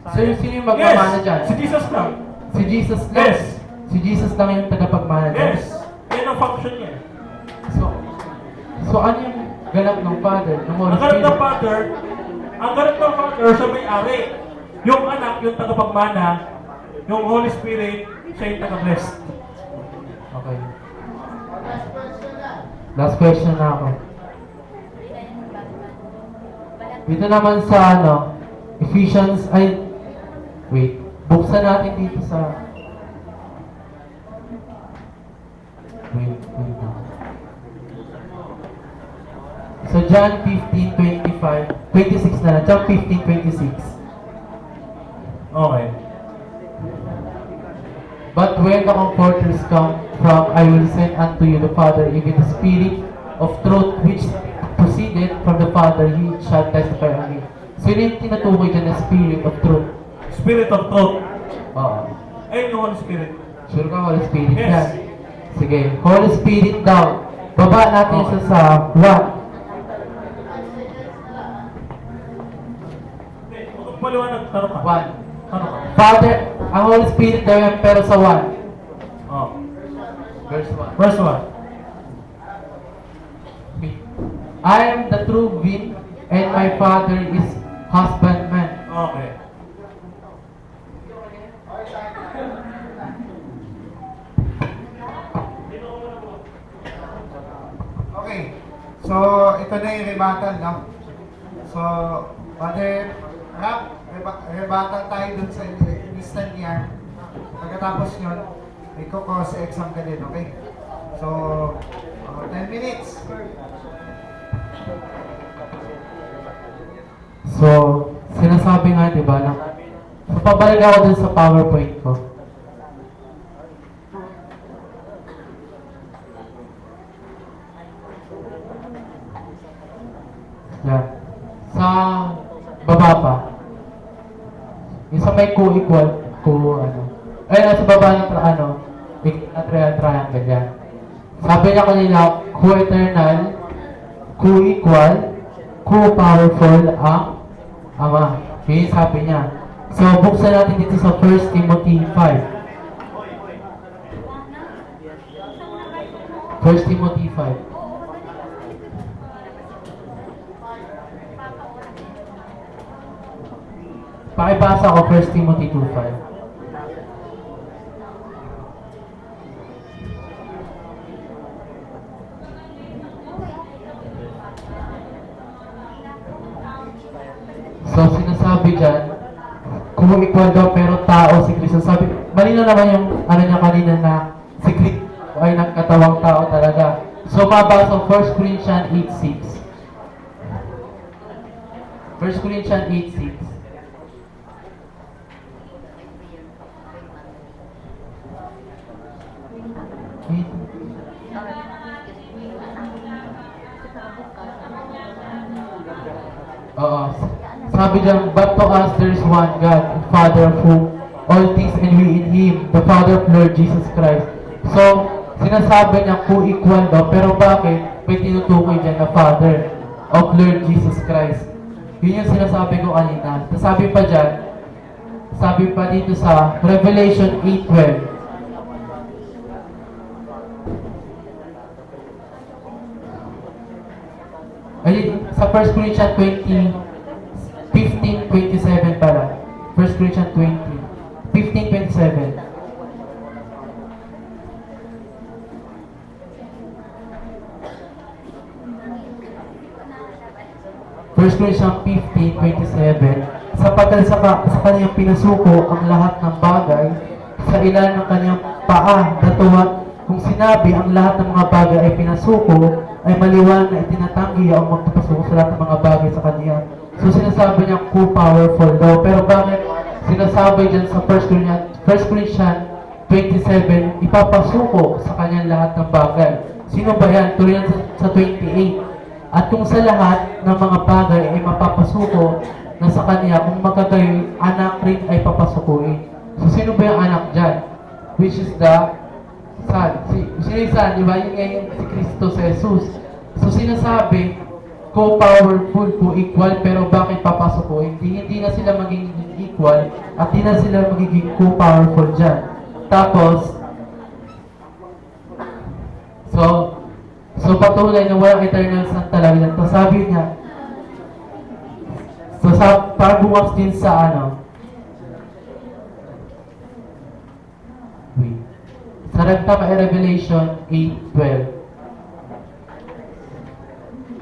[SPEAKER 1] So, sino yung magmamana dyan?
[SPEAKER 3] Si Jesus lang.
[SPEAKER 1] Si Jesus lang.
[SPEAKER 3] Yes.
[SPEAKER 1] Si Jesus lang yung tagapagmana dyan.
[SPEAKER 3] Yes. Yan ang function niya.
[SPEAKER 1] So ano yung ganap ng Father? Ng Holy
[SPEAKER 3] Ang ganap ng
[SPEAKER 1] Spirit?
[SPEAKER 3] Father, siya may-ari. Yung anak, yung tagapagmana, yung Holy Spirit, siya yung taga-bless.
[SPEAKER 1] Okay. Last question na ako. Dito naman sa Ephesians, wait. Buksan natin dito sa... Wait. So John 26 na lang. John 15:26.
[SPEAKER 3] Okay.
[SPEAKER 1] But when the Comforters come from, I will send unto you the Father, even the Spirit of truth which proceeded from the Father, He shall testify of me. Sino yung tinutukoy dyan na Spirit of truth?
[SPEAKER 3] Spirit of truth.
[SPEAKER 1] Oo.
[SPEAKER 3] Ayun yung Holy Spirit.
[SPEAKER 1] Sure ka, Holy Spirit
[SPEAKER 3] Yes.
[SPEAKER 1] yan. Sige, Holy Spirit daw. Baba natin siya sa 1.
[SPEAKER 3] Hindi, huwag kang paliwanag. Tanong ka.
[SPEAKER 1] 1.
[SPEAKER 3] Tanong ka.
[SPEAKER 1] Father, ang Holy Spirit daw yan, pero sa 1.
[SPEAKER 3] Oh.
[SPEAKER 1] Verse 1.
[SPEAKER 3] Verse 1.
[SPEAKER 1] I am the true vine, and my Father is husbandman.
[SPEAKER 3] Okay.
[SPEAKER 2] Okay. So, ito na yung rebuttal, no? So, Father Rap, rebuttal tayo dun sa instant niya. Pagkatapos yun, may kukos exam ka din, okay? So, 10 minutes.
[SPEAKER 1] So, sinasabi nga, di ba, na so, pabalik ako dun sa PowerPoint ko. Yan. Sa baba pa. Yung sa may co-equal, sa baba ng triangle yan. Sabi niya kanina, co-eternal, co-equal, co-powerful ang Ama. Yun yung sabi niya. So, buksan natin dito sa 1 Timothy 5. 1 Timothy 5. Pakibasa ko 1 Timothy 2:5. So, sinasabi dyan, kung equal daw pero tao si Kristo. Sabi, malino naman yung niya kanina na si Kristo ay nagkatawang tao talaga. So, mabasa 1 Corinthians 8:6. 1 Corinthians 8:6. Wait. Oo. Sabi diyan, but to us there is one God, Father of whom all things, and we in Him, the Father of Lord Jesus Christ. So, sinasabi niya co-equal daw, pero bakit may tinutukoy dyan na Father of Lord Jesus Christ? Yun yung sinasabi ko kanina. Sabi pa dyan, sabi pa dito sa Revelation 8:12, ay, sa 1 Corinthians 15:27 pala. 1 Corinthians 15:27. First Corinthians 15:27, sapagkat sa kanyang pinasuko ang lahat ng bagay sa ilan ng kanyang paa, datuwat kung sinabi ang lahat ng mga bagay ay pinasuko, ay maliwanag na itinatanggi ang magpapasuko sa lahat ng mga bagay sa kanya. So sinasabi niya co-powerful daw. Pero bakit sinasabi dyan sa 1 Corinthians 27, ipapasuko sa kanya lahat ng bagay? Sino ba yan? Tuloy yan sa 28. At kung sa lahat ng mga bagay ay mapapasuko na sa kanya, kung magkagayoy, anak rin ay papasukuin. So sino ba yung anak dyan? Which is the Son. Sino yung Son? Diba? Yung ngayon si Kristo, si Jesus. So sinasabi, co-powerful, co-equal, pero bakit papasukuin? Hindi na sila magiging equal at hindi na sila magiging co-powerful dyan. Tapos, So patunay na walang eternal son talaga yan. So sabi niya, pagbukas din sa sa Ragtama Revelation 8:12.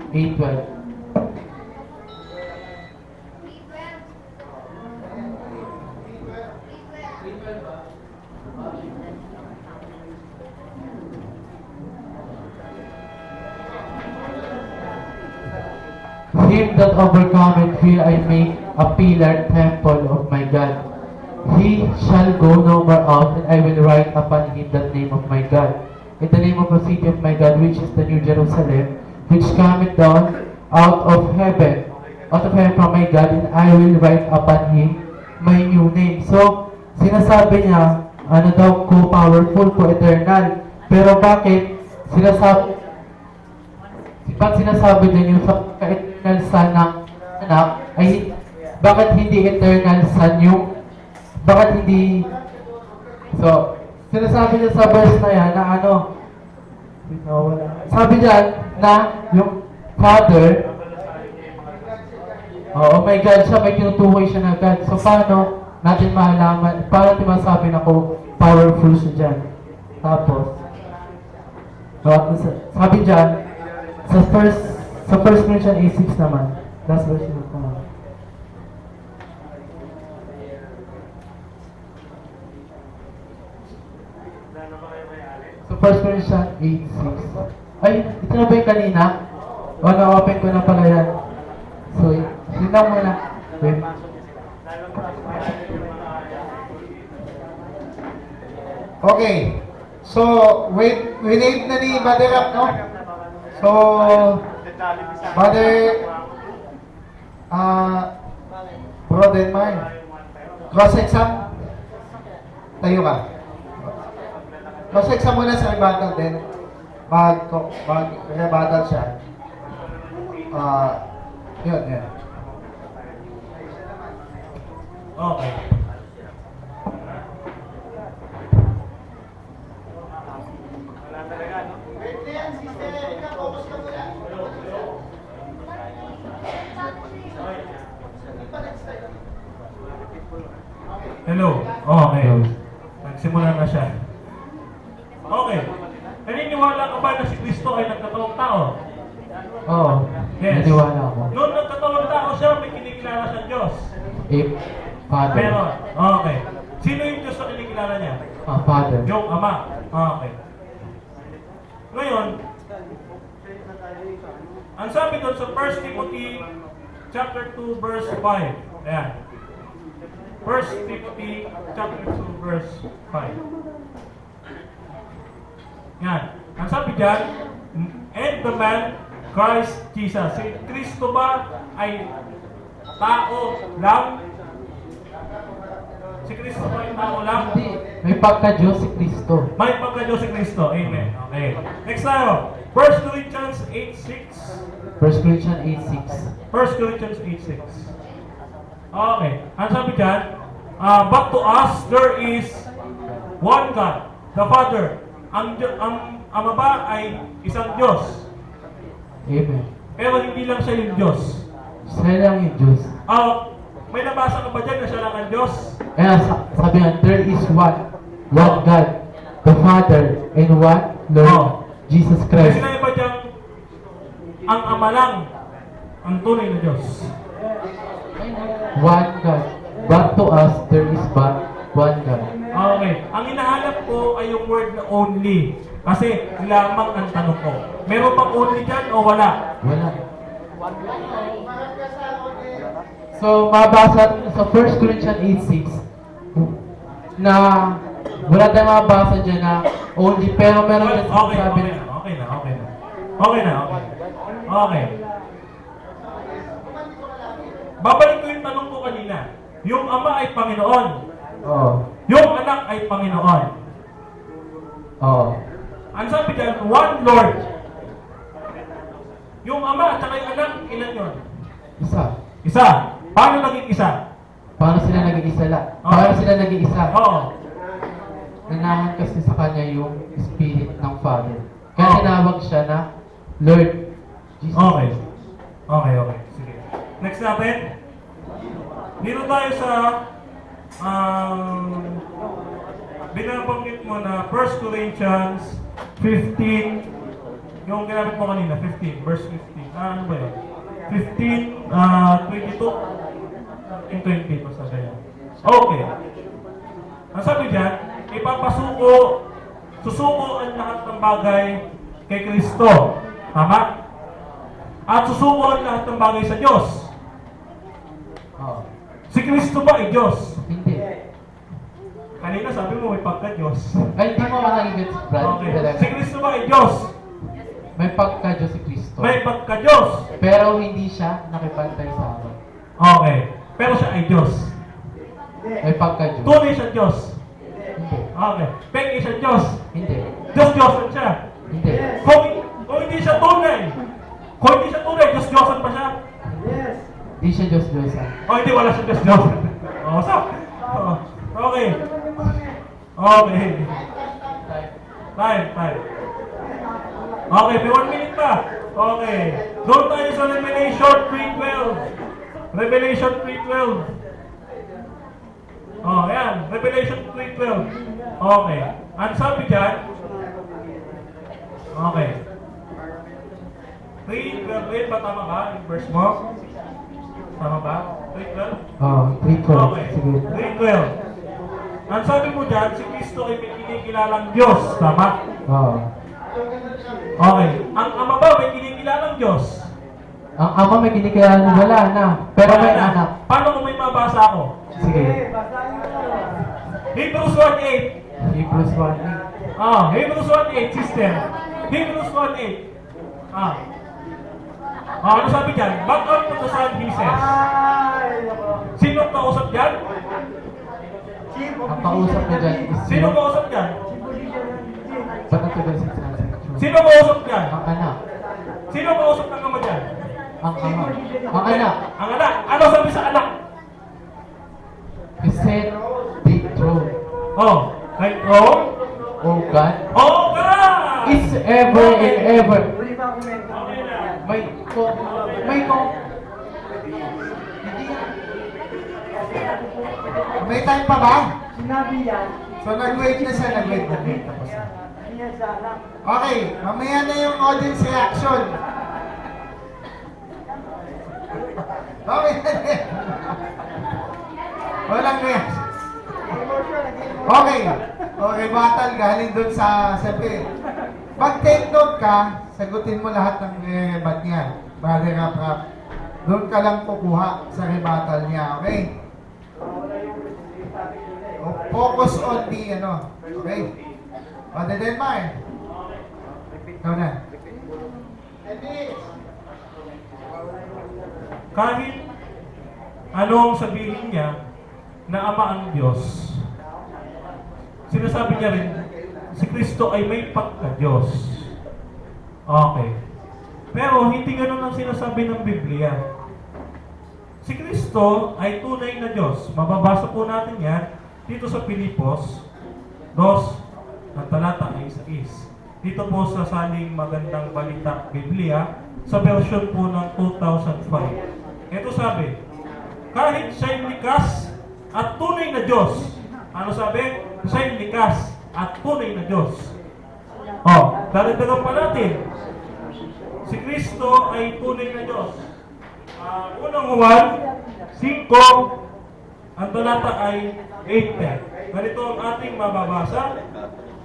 [SPEAKER 1] 8:12. Him that overcometh will I make a pillar temple of my God. He shall go no more out, and I will write upon him the name of my God. In the name of the city of my God, which is the New Jerusalem, which cometh down out of heaven from my God, and I will write upon him my new name. So, sinasabi niya, ano daw, co-powerful, co-eternal. Pero bakit sinasabi din yung sa eternal son ng anak, ay bakit hindi eternal son yung, bakit hindi, so, sinasabi niya sa verse na yan, na sabi diyan na yung Father, oh my God, siya may tinutukoy siya na God. So, paano natin malaman, paano natin masabi na powerful siya dyan? Tapos, sabi diyan, sa first Corinthians 8:6 naman. Last verse naman. So 1 Corinthians 8:6. Ay, ito na ba yung kanina? O, na-open ko na pala yan. So, yun lang muna. Wait.
[SPEAKER 2] Okay. So, we name na ni Brother Rap, no? So, Brother, Bro Denmark, cross-exam, tayo ka. Cross-exam muna sa rebuttal din. Mag-rebuttal siya. Yun.
[SPEAKER 3] Okay. Hello. Okay. Nagsimula na siya. Okay. Naniniwala ka ba na si Kristo ay nagkataong tao?
[SPEAKER 1] Oo.
[SPEAKER 3] Yes.
[SPEAKER 1] Naniwala ako.
[SPEAKER 3] Noon nagkataong tao siya, may kinikilala sa Diyos.
[SPEAKER 1] Father.
[SPEAKER 3] Pero, okay. Sino yung Diyos na kinikilala niya?
[SPEAKER 1] Father.
[SPEAKER 3] Yung Ama. Okay. Ngayon, ang sabi doon sa 1 Timothy chapter 2 verse 5. Ayan. 1 Timothy chapter 2 verse 5. Yan. Ang sabi dyan, and the man Christ Jesus. Si Kristo ba ay tao lang? Si Kristo ba ay tao lang?
[SPEAKER 1] Hindi. May pagka-Diyos si Kristo.
[SPEAKER 3] May pagka-Diyos si Kristo. Amen. Okay. Next tayo. 1 Corinthians 8:6.
[SPEAKER 1] 1 Corinthians 8:6.
[SPEAKER 3] 1 Corinthians 8:6. Okay. Ang sabi dyan, but to us, there is one God, the Father. Ang Ama ba ay isang Diyos.
[SPEAKER 1] Amen.
[SPEAKER 3] Pero hindi lang siya yung Diyos.
[SPEAKER 1] Siya lang yung Diyos.
[SPEAKER 3] May nabasa ka ba dyan na siya lang ang Diyos?
[SPEAKER 1] Kaya sabi nga, there is one God, the Father, and one Lord, Jesus
[SPEAKER 3] Kasi
[SPEAKER 1] Christ.
[SPEAKER 3] sinabi ba dyan, ang Ama lang ang tunay na Diyos.
[SPEAKER 1] One God. But to us, there is but one God.
[SPEAKER 3] Okay. Ang hinahanap ko ay yung word na only. Kasi lamang ang tanong ko. Meron bang only dyan o wala?
[SPEAKER 1] Wala. So, mabasa sa 1 Corinthians 8:6 na wala tayong mabasa dyan na only, pero meron
[SPEAKER 3] Okay,
[SPEAKER 1] dyan
[SPEAKER 3] okay,
[SPEAKER 1] sabi
[SPEAKER 3] okay na. Okay na, okay na. Okay na, okay. Okay. Babalik ko yung tanong ko kanina. Yung Ama ay Panginoon.
[SPEAKER 1] Oo.
[SPEAKER 3] Yung Anak ay Panginoon.
[SPEAKER 1] Oo.
[SPEAKER 3] Ang sabi dyan, one Lord. Yung Ama at saka yung Anak, ilan yun?
[SPEAKER 1] Isa.
[SPEAKER 3] Isa. Paano naging isa?
[SPEAKER 1] Paano sila nag-iisa lang?
[SPEAKER 3] Oo.
[SPEAKER 1] Paano sila nag-iisa?
[SPEAKER 3] Oo.
[SPEAKER 1] Nanahan kasi sa kanya yung Spirit ng Father. Kaya
[SPEAKER 3] Oo.
[SPEAKER 1] tinawag siya na Lord Jesus.
[SPEAKER 3] Okay. Okay, okay. Sige. Next natin. Dito tayo sa binabanggit mo na 1 Corinthians 15, yung ginamit mo kanina, 15, verse 15. Ano ba yun? 15, 22, yung 20, basta ganyan. Okay. Ang sabi dyan, susuko ang lahat ng bagay kay Kristo. Tama? At susuko ang lahat ng bagay sa Diyos.
[SPEAKER 1] Oo.
[SPEAKER 3] Si Kristo ba ay Diyos?
[SPEAKER 1] Hindi.
[SPEAKER 3] Kanina sabi mo may pagka-Diyos.
[SPEAKER 1] Ay, hindi mo ako nagigits, Brad.
[SPEAKER 3] Okay.
[SPEAKER 1] Talaga.
[SPEAKER 3] Si Kristo ba ay Diyos?
[SPEAKER 1] May pagka-Diyos si Kristo.
[SPEAKER 3] May pagka-Diyos.
[SPEAKER 1] Pero hindi siya nakipantay sa akin.
[SPEAKER 3] Okay. Pero siya ay Diyos.
[SPEAKER 1] May pagka-Diyos.
[SPEAKER 3] Tunay siya Diyos.
[SPEAKER 1] Hindi.
[SPEAKER 3] Okay. Peki siya Diyos.
[SPEAKER 1] Hindi.
[SPEAKER 3] Diyos-Diyosan siya.
[SPEAKER 1] Hindi.
[SPEAKER 3] Kung hindi siya tunay, Diyos-Diyosan pa siya.
[SPEAKER 1] Hindi siya Diyos-Diyosan.
[SPEAKER 3] O hindi, wala siya Diyos-Diyosan. O, so, okay. Okay. Time. Okay, may 1 minute pa. Okay. Doon tayo sa Revelation 3:12. Revelation 3:12. Oh, ayan. Revelation 3:12. Okay. Ang sabi dyan, okay. 3:12. Wait, ba tama ba? Yung verse mo? Tama ba? 3:12?
[SPEAKER 1] Oo, 3:12.
[SPEAKER 3] Okay.
[SPEAKER 1] Sige.
[SPEAKER 3] 3:12. Ang sabi mo dyan, si Kristo ay may kinikilalang Diyos. Tama?
[SPEAKER 1] Oo.
[SPEAKER 3] Okay. Ang Ama ba may kinikilalang Diyos?
[SPEAKER 1] Ang Ama may kinikilala, wala na. Pero may
[SPEAKER 3] Wala na.
[SPEAKER 1] anak.
[SPEAKER 3] Paano kung may mabasa ako?
[SPEAKER 1] Sige.
[SPEAKER 3] Hebrews 1:8.
[SPEAKER 1] Hebrews 1.
[SPEAKER 3] Hebrews 1:8, sister. Hebrews 1:8. Ano sabi dyan? Back up to the Son, he says. Sino ang kausap dyan?
[SPEAKER 1] Ang kausap niya dyan is
[SPEAKER 3] Sino ang kausap dyan?
[SPEAKER 1] Ba't ang tugal sa sinasabi?
[SPEAKER 3] Sino ang kausap dyan?
[SPEAKER 1] Ang anak.
[SPEAKER 3] Sino ang kausap ng Ama dyan?
[SPEAKER 1] Ang ama. Ang anak.
[SPEAKER 3] Ang anak. Ano sabi sa anak?
[SPEAKER 1] Set the throne.
[SPEAKER 3] Kay throne?
[SPEAKER 1] Oh God.
[SPEAKER 3] Oh, God!
[SPEAKER 1] Is ever and ever.
[SPEAKER 3] Okay na.
[SPEAKER 2] May time pa ba?
[SPEAKER 4] Sinabi yan,
[SPEAKER 2] So nag-wait na siya, nag-wait. Tapos na.
[SPEAKER 4] niya sa anak.
[SPEAKER 2] Okay, mamaya na yung audience reaction. Okay na din. Walang reaction. Okay. Okay, batal galing dun sa sabi. Pag-take note ka, sagutin mo lahat ng rebat niya. Brother Rap. Doon ka lang kukuha sa rebuttal niya, okay? Focus on the, okay? Brother Denmar. Ikaw na.
[SPEAKER 3] Kahit anong sabihin niya na Ama ang Diyos, sinasabi niya rin, si Kristo ay may pagka-Diyos. Okay. Pero hindi ganun ang sinasabi ng Biblia. Si Kristo ay tunay na Diyos. Mababasa po natin yan dito sa Pilipos 2, ang talata ay 6. Dito po sa Saling Magandang Balita Biblia, sa version po ng 2005. Ito sabi, kahit siya'y likas at tunay na Diyos. Ano sabi? Siya'y likas at tunay na Diyos. Daragdagan pa natin. Si Kristo ay tunay na Diyos. Unang Juan 5, ang talata ay 8. Ganito ang ating mababasa.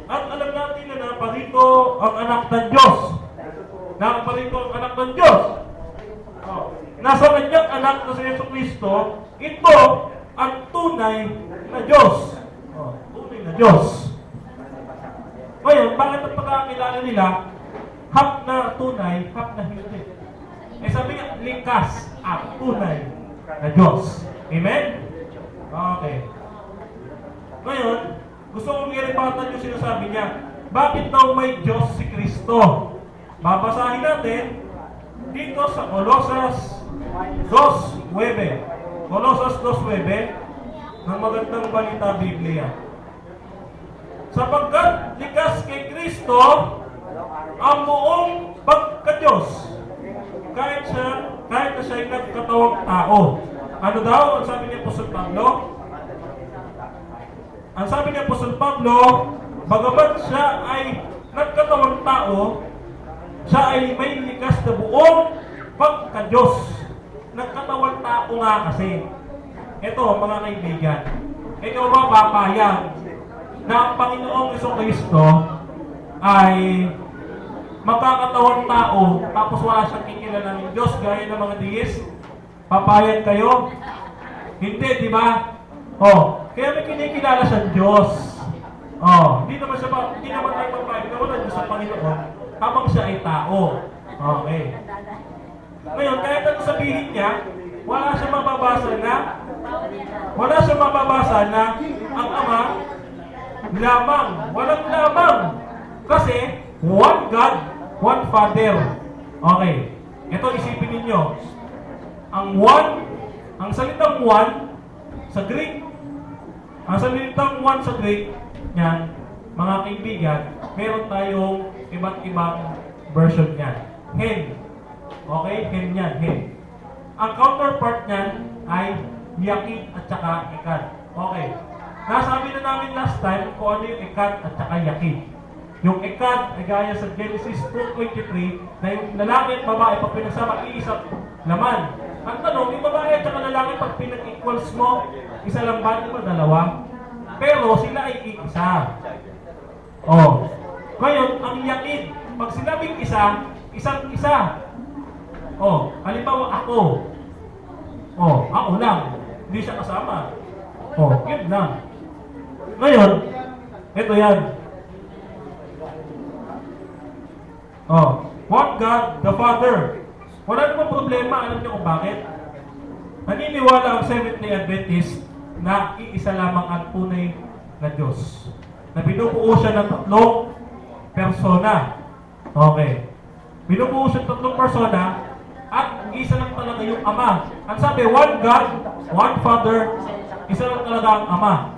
[SPEAKER 3] At alam natin na naparito ang anak ng Diyos. Naparito ang anak ng Diyos. Nasa kanyang anak na si Yesu Kristo, ito ang tunay na Diyos. Tunay na Diyos. Ngayon, bakit ang pagkakilala nila, hap na tunay, hap na hindi? Sabi nga, likas at tunay na Diyos. Amen? Okay. Ngayon, gusto kong i-rebatan yung sinasabi niya. Bakit daw may Diyos si Kristo? Babasahin natin dito sa Colosas 2:9. Colosas 2:9 ng Magandang Balita Biblia. Sapagkat likas kay Kristo ang buong pagka-Diyos. Kahit na siya ay nagkatawang tao. Ano daw? Ang sabi ni Apostol Pablo? Ang sabi ni Apostol Pablo, bagamat siya ay nagkatawang tao, siya ay may likas na buong pagka-Diyos. Nagkatawang tao nga kasi. Ito, mga kaibigan, ikaw ba papayag na ang Panginoong Jesucristo ay magkakatawang tao tapos wala siyang kikilala ng Diyos gaya ng mga deist? Papayag kayo? Hindi, di ba? Kaya may kinikilala siyang Diyos. Hindi naman tayo papayag na wala Diyos sa Panginoon habang siya ay tao. Okay. Ngayon, kahit ano sabihin niya, wala siyang mababasa na ang Ama lamang. Walang lamang. Kasi, one God, one Father. Okay. Ito, isipin ninyo. Ang salitang one sa Greek, yan, mga kaibigan, meron tayong iba't ibang version niyan. Hen. Okay? Hen yan. Hen. Ang counterpart niyan ay yakid at saka ikad. Okay. Nasabi na namin last time kung ano yung ikad at saka yakid. Yung ikad ay gaya sa Genesis 2:23 na yung lalaki at babae pag pinagsama iisang laman. Ang tanong, yung babae at saka lalaki pag pinag-equals mo, isa lang ba? Di ba dalawa? Pero sila ay iisa. Ngayon, ang yakid, pag sinabing isa, isang isa. Halimbawa ako. Ako lang. Hindi siya kasama. Yun lang. Ngayon, ito yan. One God, the Father. Wala namang problema. Alam niyo kung bakit? Naniniwala ang Seventh-day Adventist na iisa lamang ang tunay na Diyos. Na binubuo siya ng 3 persona. Okay. Binubuo siya ng 3 persona at isa lang talaga yung Ama. Ang sabi, one God, one Father, isa lang talaga ang Ama.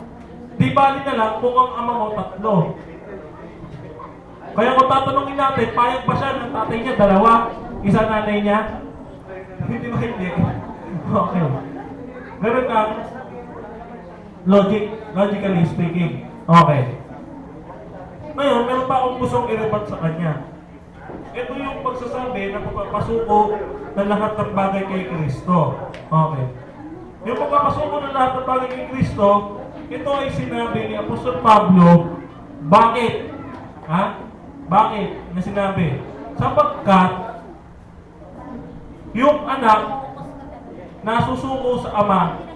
[SPEAKER 3] Di bali na lang kung ang Ama mo 3. Kaya kung tatanungin natin, payag ba siya ng tatay niya, 2, isa nanay niya? Hindi ba hindi? Okay. Ganun ang logically speaking. Okay. Ngayon, meron pa akong gustong i-rebut sa kanya. Ito yung pagsasabi na pagpapasuko ng lahat ng bagay kay Kristo. Okay. Yung pagpapasuko ng lahat ng bagay kay Kristo, ito ay sinabi ni Apostol Pablo. Bakit? Bakit na sinabi? Sapagkat yung anak na susuko sa Ama,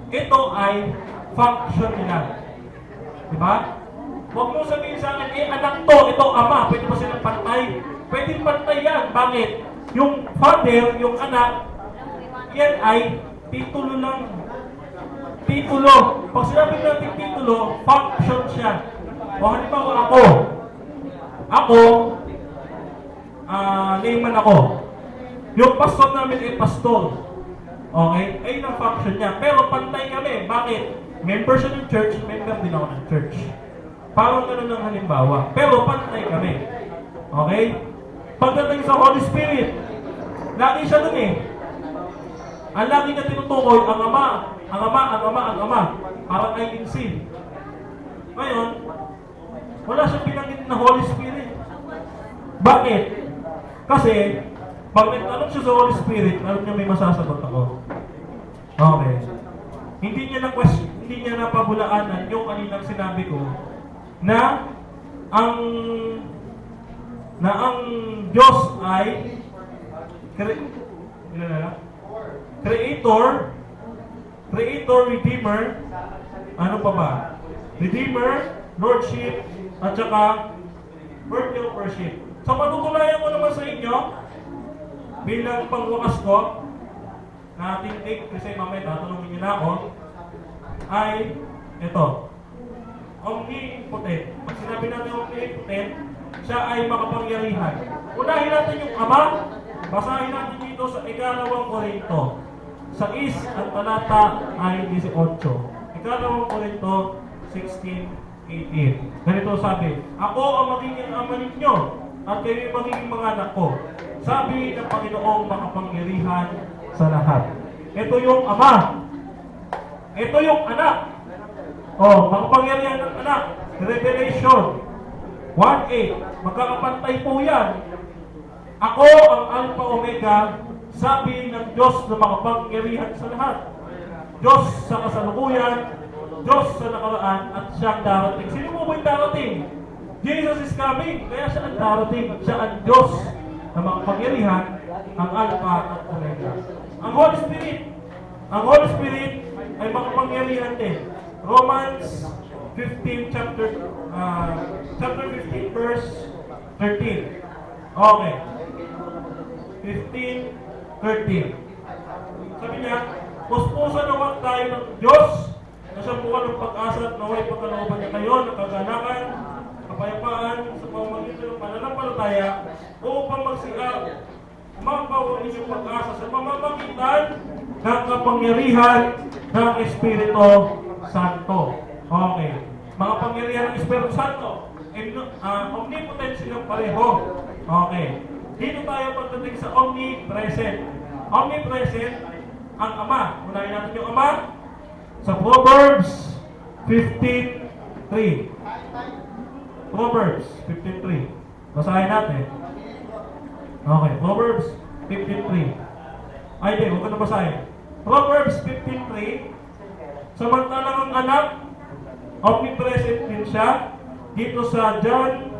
[SPEAKER 3] ito ay function nila. Diba? Huwag mo sabihin sa akin, anak to, ito Ama, pwede ba silang pantay? Pwede pantay yan. Bakit? Yung father, yung anak, yan ay titulo lang. titulo. Pag sinabi natin titulo, function siya. O halimbawa ako, layman ako. Yung pastor namin ay pastor. Okay? Ayun ang function niya. Pero pantay kami. Bakit? Member siya ng church, member din ako ng church. Parang ganun ang halimbawa. Pero pantay kami. Okay? Pagdating sa Holy Spirit, lagi siya dun eh. Ang lagi niya tinutukoy, ang Ama. Parang INC. Ngayon, wala siyang binanggit na Holy Spirit. Bakit? Kasi, pag nagtanong siya sa Holy Spirit, alam niya may masasagot ako. Okay. Hindi niya napabulaanan yung kaninang sinabi ko na ang Diyos ay Creator, Redeemer, ano pa ba? Redeemer, Lordship, at saka Word Worship. So matutulayan ko naman sa inyo bilang pangwakas ko na ating take, kasi mamaya tatanungin niyo na ako, ay ito. Omnipotent. Pag sinabi natin omnipotent, siya ay makapangyarihan. Unahin natin yung Ama. Basahin natin dito sa 2 Korinto. Sa ang talata ay 18. 2 Korinto 16:18. Ganito sabi, ako ang magiging ama ninyo at kayo ang magiging mga anak ko. Sabi ng Panginoong makapangyarihan sa lahat. Ito yung Ama. Ito yung anak. Makapangyarihan ng anak. Revelation 1:8. Magkakapantay po yan. Ako ang Alpha Omega, sabi ng Diyos na makapangyarihan sa lahat. Diyos sa kasalukuyan, Diyos sa nakaraan, at siyang darating. Sino mo ba yung darating? Jesus is coming, kaya siya ang darating. Siya ang Diyos na makapangyarihan, ang Alpha at Omega. Ang Holy Spirit ay makapangyarihan din. Romans 15 chapter 15 verse 13. Okay. 15:13. Sabi niya, puspusan naman tayo ng Diyos na siyang buwan ng pag-asa at naway pagkalooban niya kayo ng kaganakan, kapayapaan sa pamamagitan ng pananampalataya upang magbawa inyong pag-asa sa pamamagitan ng kapangyarihan ng Espiritu Santo. Okay. Mga pangyarihan ng Espiritu Santo, omnipotent silang pareho. Okay. Dito tayo pagdating sa omnipresent. Omnipresent, ang Ama. Unahin natin yung Ama sa Proverbs 15:3. Proverbs 15:3. Basahin natin. Okay, Proverbs 15:3. Ay, di, huwag ko na basahin. Proverbs 15:3. Samantalang ang anak, omnipresent din siya. Dito sa John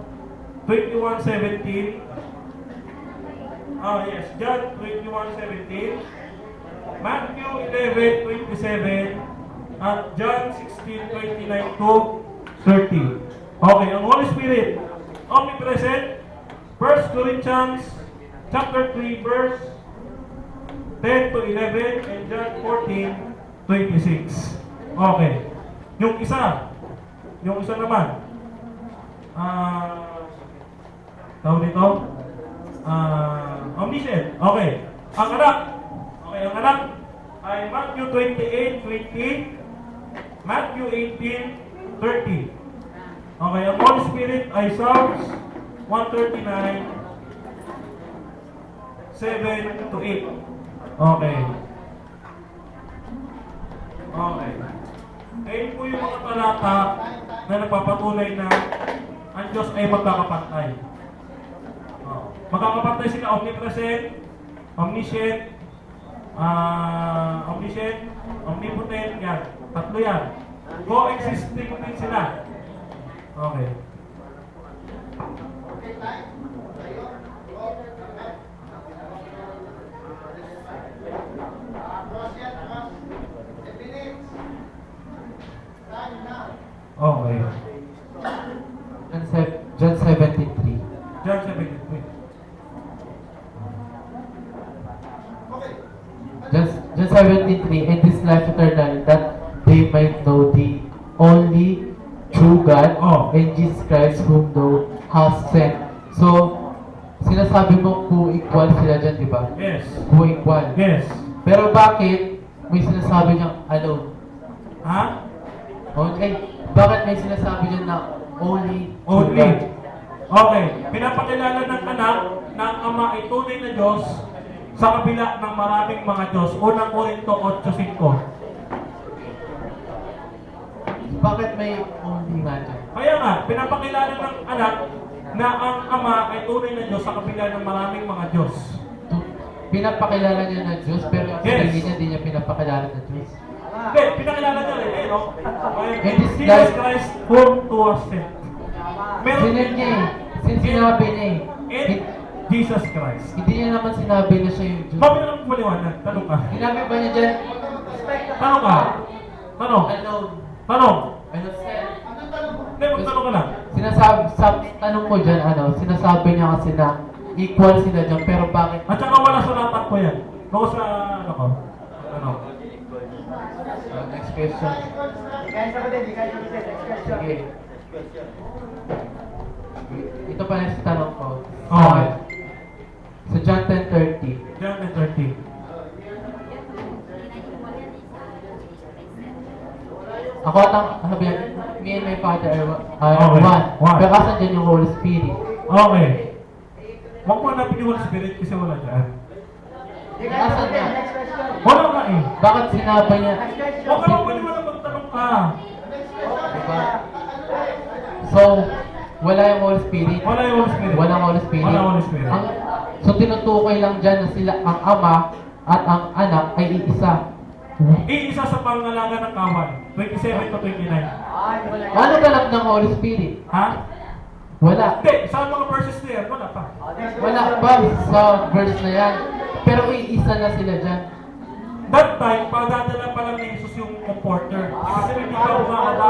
[SPEAKER 3] 21:17. John 21:17, Matthew 11:27, at John 16:29-30. Okay, ang Holy Spirit, omnipresent, 1 Corinthians chapter 3, verse 10-11, and John 14:26. Okay. Yung isa naman, tawag dito, omniscient. Okay. Ang anak ay Matthew 28:20, Matthew 18:30. Okay, ang Holy Spirit ay Psalms 139, 7-8. Okay. Ayun po yung mga talata na nagpapatunay na ang Diyos ay magkakapantay. Magkakapantay sila omnipresent, omniscient, omnipotent, yan. Tatlo yan. Coexisting din sila. Okay. Okay.
[SPEAKER 1] John 17:3.
[SPEAKER 3] John 17:3.
[SPEAKER 1] John 17:3, and this life eternal, that they might know the only true God
[SPEAKER 3] Oh.
[SPEAKER 1] and Jesus Christ whom thou hast sent. So, sinasabi mo co-equal sila dyan, di ba?
[SPEAKER 3] Yes.
[SPEAKER 1] Co-equal.
[SPEAKER 3] Yes.
[SPEAKER 1] Pero bakit may sinasabi niyang alone?
[SPEAKER 3] Ha?
[SPEAKER 1] Okay. Bakit may sinasabi niya na only true
[SPEAKER 3] Only.
[SPEAKER 1] God?
[SPEAKER 3] Okay. Pinapakilala ng anak na ang ama ay tunay na Diyos sa kabila ng maraming mga Diyos. Unang Korinto 8:5.
[SPEAKER 1] Bakit may only nga dyan?
[SPEAKER 3] Kaya nga, pinapakilala ng anak na ang ama ay tunay na Diyos sa kabila ng maraming mga Diyos.
[SPEAKER 1] Pinapakilala niya na Diyos, pero ang
[SPEAKER 3] Yes.
[SPEAKER 1] sarili niya, di niya pinapakilala na Diyos.
[SPEAKER 3] Hindi, pinakilala niya rin, no?
[SPEAKER 1] And this
[SPEAKER 3] Jesus
[SPEAKER 1] guy-
[SPEAKER 3] Christ whom to us sent. Meron
[SPEAKER 1] Sinend niya eh. Sinabi niya eh.
[SPEAKER 3] in Jesus Christ.
[SPEAKER 1] Hindi niya naman sinabi na siya yung Diyos.
[SPEAKER 3] Bakit na lang maliwanag? Tanong ka.
[SPEAKER 1] Sinabi ba niya dyan?
[SPEAKER 3] Tanong ka. Tanong.
[SPEAKER 1] Alone.
[SPEAKER 3] Tanong.
[SPEAKER 1] Ano sir?
[SPEAKER 3] Hindi, magtanong ka lang.
[SPEAKER 1] Tanong ko dyan, sinasabi niya kasi na equal sila dyan, pero bakit?
[SPEAKER 3] At saka wala sa latak ko yan. Ako sa, ano ko? Ano?
[SPEAKER 1] Next question. Sige. Ito pa next tanong ko.
[SPEAKER 3] Okay.
[SPEAKER 1] Sa John 10:30.
[SPEAKER 3] John 10:30.
[SPEAKER 1] Ako at ang sabi niya, me and my father are
[SPEAKER 3] Okay.
[SPEAKER 1] one.
[SPEAKER 3] One.
[SPEAKER 1] Pero kasan dyan yung Holy Spirit?
[SPEAKER 3] Okay. Huwag mo hanapin yung Holy Spirit kasi wala dyan.
[SPEAKER 1] Kasan niya?
[SPEAKER 3] Wala nga eh.
[SPEAKER 1] Bakit sinabi niya?
[SPEAKER 3] Huwag ka lang maliwanag magtanong ka.
[SPEAKER 1] Diba? So, wala yung Holy Spirit.
[SPEAKER 3] Wala yung Holy Spirit.
[SPEAKER 1] Walang Holy Spirit.
[SPEAKER 3] Wala Holy Spirit.
[SPEAKER 1] So, tinutukoy lang dyan na sila, ang Ama at ang Anak ay iisa.
[SPEAKER 3] Iisa sa pangalaga ng kawan. 27 to 29.
[SPEAKER 1] Ano ganap ng Holy Spirit?
[SPEAKER 3] Ha?
[SPEAKER 1] Wala.
[SPEAKER 3] Hindi, sa mga verses na yan, wala pa.
[SPEAKER 1] Wala pa sa verse na yan. Pero iisa na sila dyan.
[SPEAKER 3] That time, padadala pa lang ni Jesus yung comforter. Kasi hindi pa umakaba.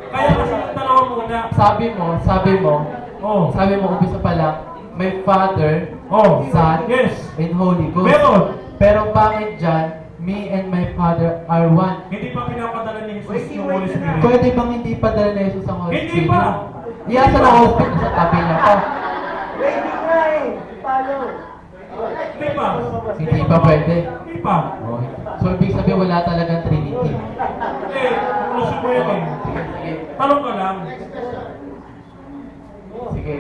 [SPEAKER 3] Kaya kasi yung dalawa muna.
[SPEAKER 1] Sabi mo,
[SPEAKER 3] Oh.
[SPEAKER 1] umpisa pa lang, may Father,
[SPEAKER 3] Oh.
[SPEAKER 1] Son,
[SPEAKER 3] Yes.
[SPEAKER 1] and Holy Ghost.
[SPEAKER 3] Meron.
[SPEAKER 1] Pero bakit dyan, me and my Father are one?
[SPEAKER 3] Hindi pa pinapadala ni Jesus yung Holy Spirit.
[SPEAKER 1] Pwede bang hindi pa dala na Jesus ang Holy
[SPEAKER 3] Hindi
[SPEAKER 1] Spirit?
[SPEAKER 3] pa.
[SPEAKER 1] Iasa na Holy Spirit sa tabi niya pa.
[SPEAKER 3] Hindi pa.
[SPEAKER 1] Hindi pa pwede.
[SPEAKER 3] Hindi pa.
[SPEAKER 1] Okay. So, ibig sabihin wala talagang Trinity.
[SPEAKER 3] Eh, conclusion mo yan eh.
[SPEAKER 1] Sige.
[SPEAKER 3] Tanong ka lang.
[SPEAKER 1] Sige.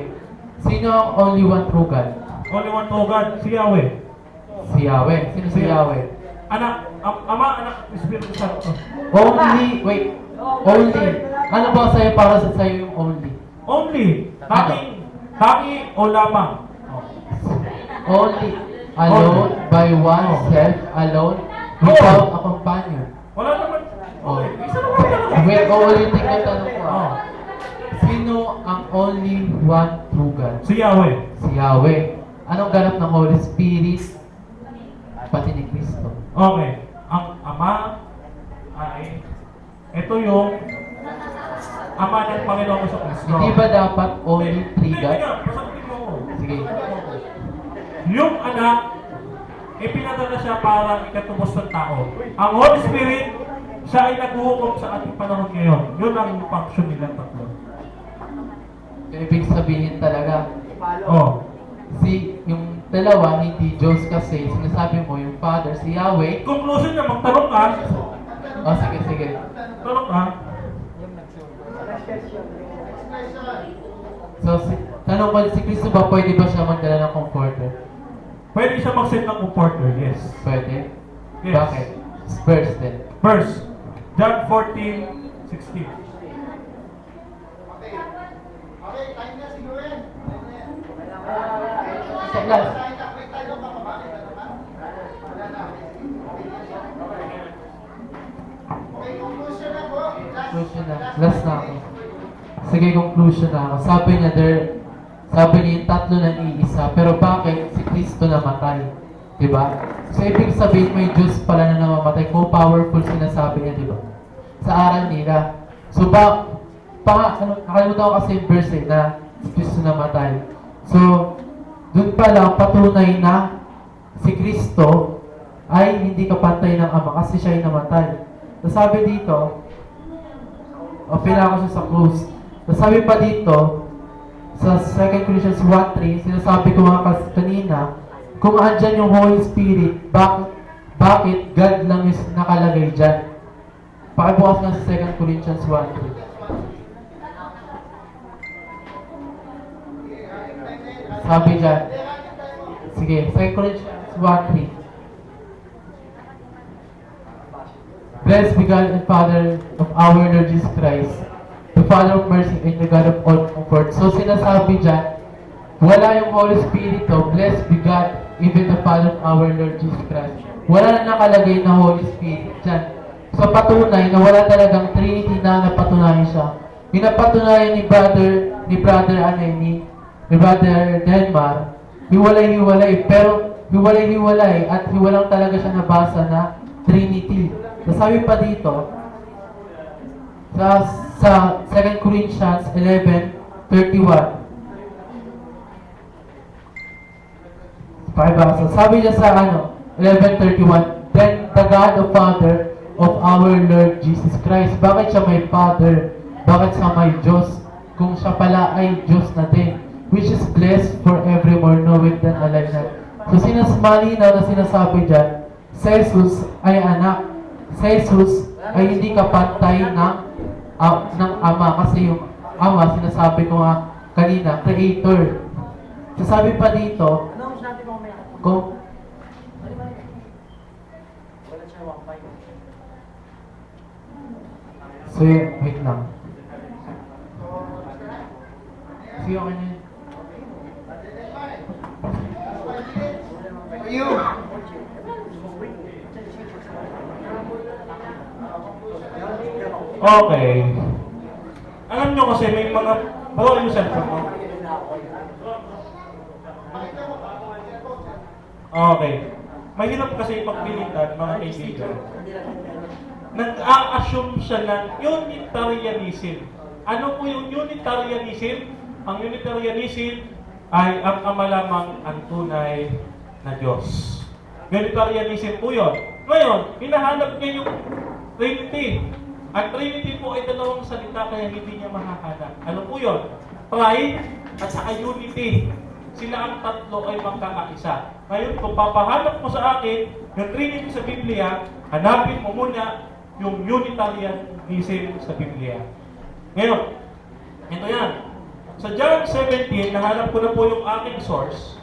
[SPEAKER 1] Sino ang only one true God?
[SPEAKER 3] Only one to God, si Yahweh.
[SPEAKER 1] Si Yahweh. Sino si Yahweh?
[SPEAKER 3] Anak, Ama, Anak, Espiritu Santo.
[SPEAKER 1] Only, wait. Only. Ano ba sa'yo para sa sa'yo yung only?
[SPEAKER 3] Only. Tangi o lamang.
[SPEAKER 1] Only. Alone, by oneself, alone, without a companion.
[SPEAKER 3] Wala naman.
[SPEAKER 1] Oh.
[SPEAKER 3] Okay, isa naman talaga.
[SPEAKER 1] Wait, uulitin ko yung tanong ko.
[SPEAKER 3] Oh.
[SPEAKER 1] Sino ang only one true God?
[SPEAKER 3] Si Yahweh.
[SPEAKER 1] Si Yahweh. Anong ganap ng Holy Spirit? Pati ni Kristo.
[SPEAKER 3] Okay. Ang Ama ay, ito yung Ama ng Panginoon sa Kristo.
[SPEAKER 1] Hindi ba dapat only three
[SPEAKER 3] Hindi,
[SPEAKER 1] God?
[SPEAKER 3] teka, pasagutin mo ako.
[SPEAKER 1] Sige.
[SPEAKER 3] Yung anak, ipinadala siya para ikatubos ng tao. Ang Holy Spirit, siya ay naghuhukom sa ating panahon ngayon. Yun ang function nila tatlo.
[SPEAKER 1] Ibig sabihin talaga,
[SPEAKER 3] Oh.
[SPEAKER 1] yung dalawa, hindi Diyos kasi, sinasabi mo yung Father, si Yahweh.
[SPEAKER 3] Conclusion na, magtanong ka.
[SPEAKER 1] Oh, sige, sige.
[SPEAKER 3] Tanong ka.
[SPEAKER 1] So, tanong ko, si Kristo ba pwede ba siya magdala ng comforter?
[SPEAKER 3] Pwede siya mag-send ng comforter, yes.
[SPEAKER 1] Pwede?
[SPEAKER 3] Yes.
[SPEAKER 1] Bakit? Verse din.
[SPEAKER 3] Verse, John 14:16.
[SPEAKER 1] Sa last. Conclusion na. Last na ako. Sige, conclusion na ako. Sabi niya, yung tatlo na iisa. Pero bakit si Kristo namatay? Diba? So, ibig sabihin may Diyos pala na namamatay. Kung powerful sinasabi niya, diba? Sa aral nila. So, nakalimutan ko kasi yung verse na si Kristo namatay. So, dun pa lang patunay na si Kristo ay hindi kapantay ng Ama kasi siya ay namatay. So, sabi dito, o pinako siya sa krus. Sabi pa dito, sa 2 Corinthians 1:3, sinasabi ko nga kanina, kung andyan yung Holy Spirit, bakit God lang is nakalagay dyan? Pakibukas nga sa 2 Corinthians 1:3. Sabi dyan, sige, 2 Corinthians 1:3. Blessed be God and Father of our Lord Jesus Christ, the Father of mercy and the God of all comfort. So sinasabi dyan, wala yung Holy Spirit to, blessed be God, even the Father of our Lord Jesus Christ. Wala na nakalagay na Holy Spirit dyan. So patunay na wala talagang Trinity na napatunayan siya. Yung napatunayan ni Brother Denmar, hiwalay-hiwalay, pero hiwalay-hiwalay at hiwalang talaga siya nabasa na Trinity. So sabi pa dito, sa 2 Corinthians 11:31. Pakibasa. Sabi niya sa 11:31, then the God of Father of our Lord Jesus Christ. Bakit siya may Father? Bakit siya may Diyos? Kung siya pala ay Diyos na din, which is blessed forevermore, knowing than alive na. So malinaw na sinasabi dyan, si Jesus ay anak. Si Jesus ay hindi kapantay ng Ama. Kasi yung Ama, sinasabi ko nga kanina, Creator. Sasabi pa dito, kung so, wait lang. Sige, okay na yun.
[SPEAKER 2] You.
[SPEAKER 3] Okay. Alam nyo kasi may mga... Bawal yung cellphone mo. Okay. Mahirap kasi pagpilitan, mga kaibigan. Nag-a-assume siya ng Unitarianism. Ano po yung Unitarianism? Ang Unitarianism ay ang Ama lamang ang tunay na Diyos. Unitarianism po yun. Ngayon, hinahanap niya yung Trinity. Ang Trinity po ay dalawang salita kaya hindi niya mahahanap. Ano po yun? Pride at saka unity. Sila ang tatlo ay magkakaisa. Ngayon, kung papahanap mo sa akin yung Trinity sa Biblia, hanapin mo muna yung Unitarianism sa Biblia. Ngayon, ito yan. Sa John 17, nahanap ko na po yung aking source.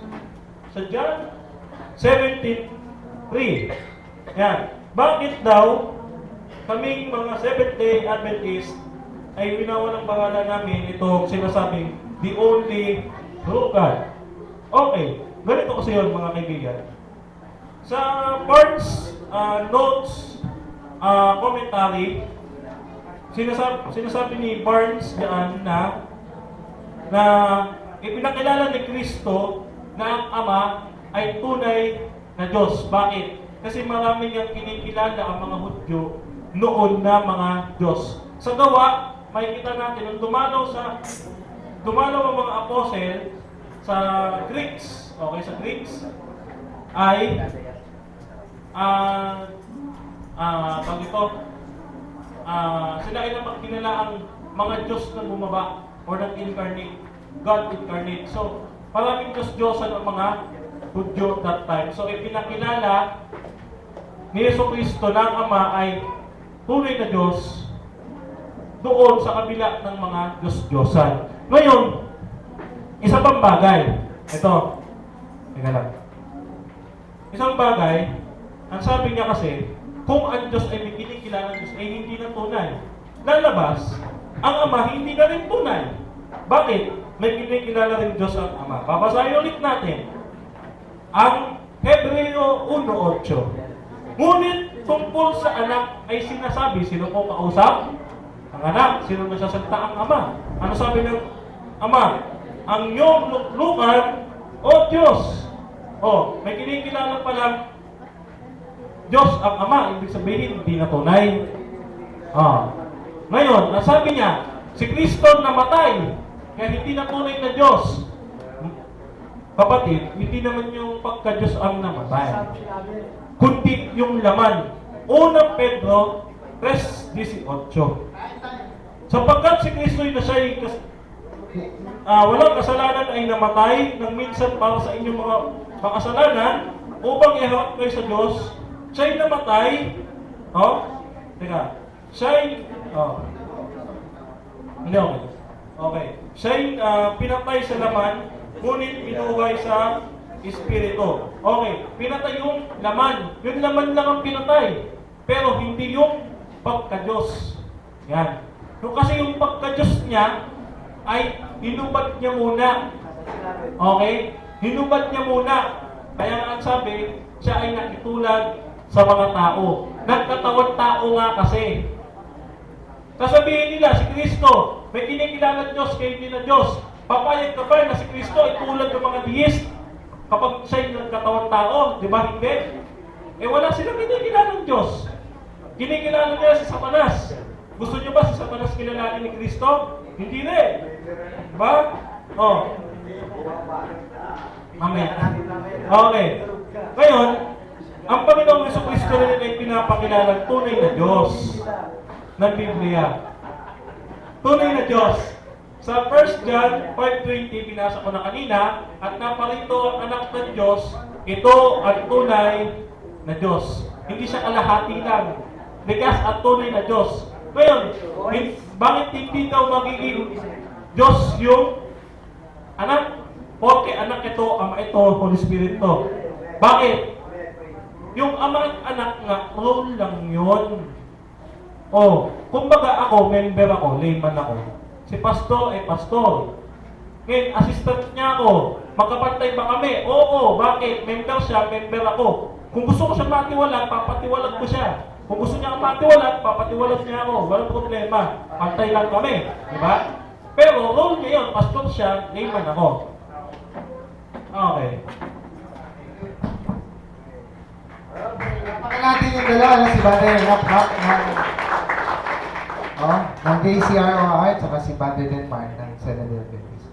[SPEAKER 3] Sa John 17:3. Yan. Bakit daw kaming mga Seventh-day Adventist ay winawalang pangalan namin itong sinasabing the only true God? Okay. Ganito kasi yun, mga kaibigan. Sa Barnes notes commentary, sinasabi ni Barnes dyan na ipinakilala ni Kristo na ang Ama ay tunay na Diyos. Bakit? Kasi marami niyang kinikilala ang mga Hudyo noon na mga Diyos. Sa gawa, makikita natin, nung dumalaw ang mga apostle sa Greeks, okay, sa Greeks, ay sila ay napagkilala ang mga Diyos na bumaba or nag-incarnate, God incarnate. So, maraming Diyos-Diyosan ang mga Hudyo that time. So, ipinakilala ni Jesucristo na ang Ama ay tunay na Diyos doon sa kabila ng mga Diyos-Diyosan. Ngayon, isa pang bagay. Ito. Teka lang. Isang bagay, ang sabi niya kasi, kung ang Diyos ay may kinikilala ng Diyos ay hindi na tunay. Lalabas, ang Ama hindi na rin tunay. Bakit? May kinikilala rin Diyos ang Ama. Babasahin ulit natin. Ang Hebreo 1:8. Ngunit tungkol sa anak ay sinasabi, sino po kausap? Ang anak. Sino nagsasalita? Ang Ama. Ano sabi ng Ama? Ang iyong luklukan, o Diyos. O, may kinikilala palang Diyos ang Ama. Ibig sabihin, hindi na tunay. Ngayon, nasabi niya, si Kristo namatay, kaya hindi na tunay na Diyos. Kapatid, hindi naman yung pagka-Diyos ang namatay, kundi yung laman. Unang Pedro 3:18. Sapagkat si Kristo'y na siya'y walang kasalanan ay namatay nang minsan para sa inyong mga makasalanan upang iharap kayo sa Diyos. Siya'y namatay. Teka. Siya'y hindi, okay. Okay. Siya'y pinatay sa laman, ngunit binuhay sa Espiritu. Okay. Pinatay yung laman. Yung laman lang ang pinatay. Pero hindi yung pagka-Diyos. Yan. Kasi yung pagka-Diyos niya ay hinubad niya muna. Okay? Hinubad niya muna. Kaya nga ang sabi, siya ay nakitulad sa mga tao. Nagkatawang tao nga kasi. Sasabihin nila, si Kristo, may kinikilala Diyos, kayo hindi na Diyos. Papayag ka ba na si Kristo ay tulad ng mga deist kapag siya'y nagkatawang tao? Di ba hindi? Wala silang kinikilala ng Diyos. Kinikilala nila si Satanas. Gusto niyo ba si Satanas kilalanin ni Kristo? Hindi rin. Diba? Amen. Okay. Ngayon, ang Panginoong Jesucristo rin ay pinapakilala tunay na Diyos ng Biblia. Tunay na Diyos. Sa 1 John 5:20, binasa ko na kanina, at naparito ang anak ng Diyos, ito ang tunay na Diyos. Hindi siya kalahati lang. Bigas at tunay na Diyos. Ngayon, bakit hindi daw magiging Diyos yung anak? Porque anak ito, ama ito, Holy Spirit to. Bakit? Yung ama at anak nga, role lang yun. Kumbaga ako, member ako, layman ako. Si pastor ay pastor. Ngayon, assistant niya ako. Magkapantay ba kami? Oo, bakit? Member siya, member ako. Kung gusto ko siya matiwalag, papatiwalag ko siya. Kung gusto niya matiwalag, papatiwalag niya ako. Walang problema. Pantay lang kami. Diba? Pero role niya yun, pastor siya, layman ako. Okay.
[SPEAKER 2] Napaka natin yung dalawa na si Brother Rap ng JCROR at saka si Brother Denmark ng Senator Adventist.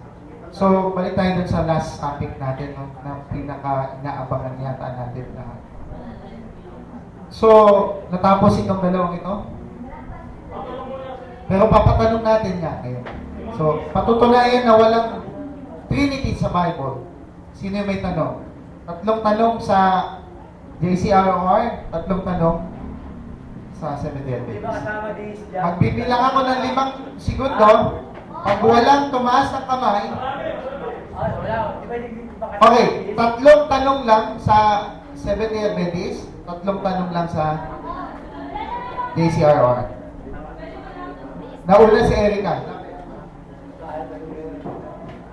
[SPEAKER 2] So, balik tayo dun sa last topic natin na pinaka-inaabangan yata natin lahat. So, natapos itong dalawang ito. Pero papatanong natin nga ngayon. So, patutunayan na walang Trinity sa Bible. Sino yung may tanong? 3 tanong sa JCROR, 3 tanong sa Seventh Day Adventist. Magbibilang ako ng 5 segundo. Pag walang tumaas ng kamay, okay, 3 tanong lang sa Seventh Day Adventist, 3 tanong lang sa JCROR. Nauna si Erica.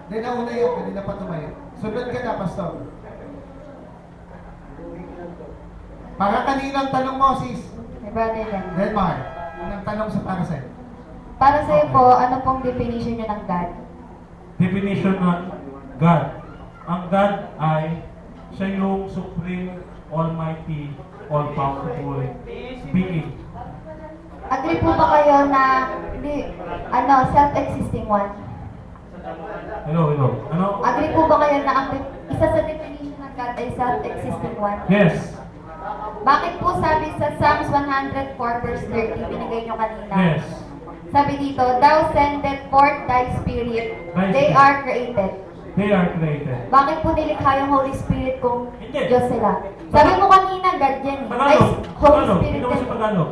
[SPEAKER 2] Hindi, nauna yun. Kanina pa tumayo. Sunod ka na, Pastor. Baka kaninang tanong mo, sis.
[SPEAKER 5] May brother din.
[SPEAKER 2] Denmark. Unang tanong sa para sa'yo.
[SPEAKER 5] Para sa'yo po, ano pong definition nyo ng God?
[SPEAKER 3] Definition ng God. Ang God ay siya yung supreme, almighty, all-powerful being.
[SPEAKER 5] Agree po ba kayo na self-existing one?
[SPEAKER 3] Hello. Ano?
[SPEAKER 5] Agree po ba kayo na ang isa sa definition ng God ay self-existing one?
[SPEAKER 3] Yes.
[SPEAKER 5] Bakit po sabi sa Psalms 104 verse 30, binigay nyo kanina?
[SPEAKER 3] Yes.
[SPEAKER 5] Sabi dito, Thou sendeth forth thy spirit, they are created.
[SPEAKER 3] They are created.
[SPEAKER 5] Bakit po nilikha yung Holy Spirit kung
[SPEAKER 3] Hindi.
[SPEAKER 5] Diyos sila? Sabi mo kanina, God yan eh. Ay,
[SPEAKER 3] Tagalog.
[SPEAKER 5] Holy
[SPEAKER 3] Tagalog.
[SPEAKER 5] Spirit
[SPEAKER 3] Hindi ko
[SPEAKER 5] yan.
[SPEAKER 3] sa Tagalog.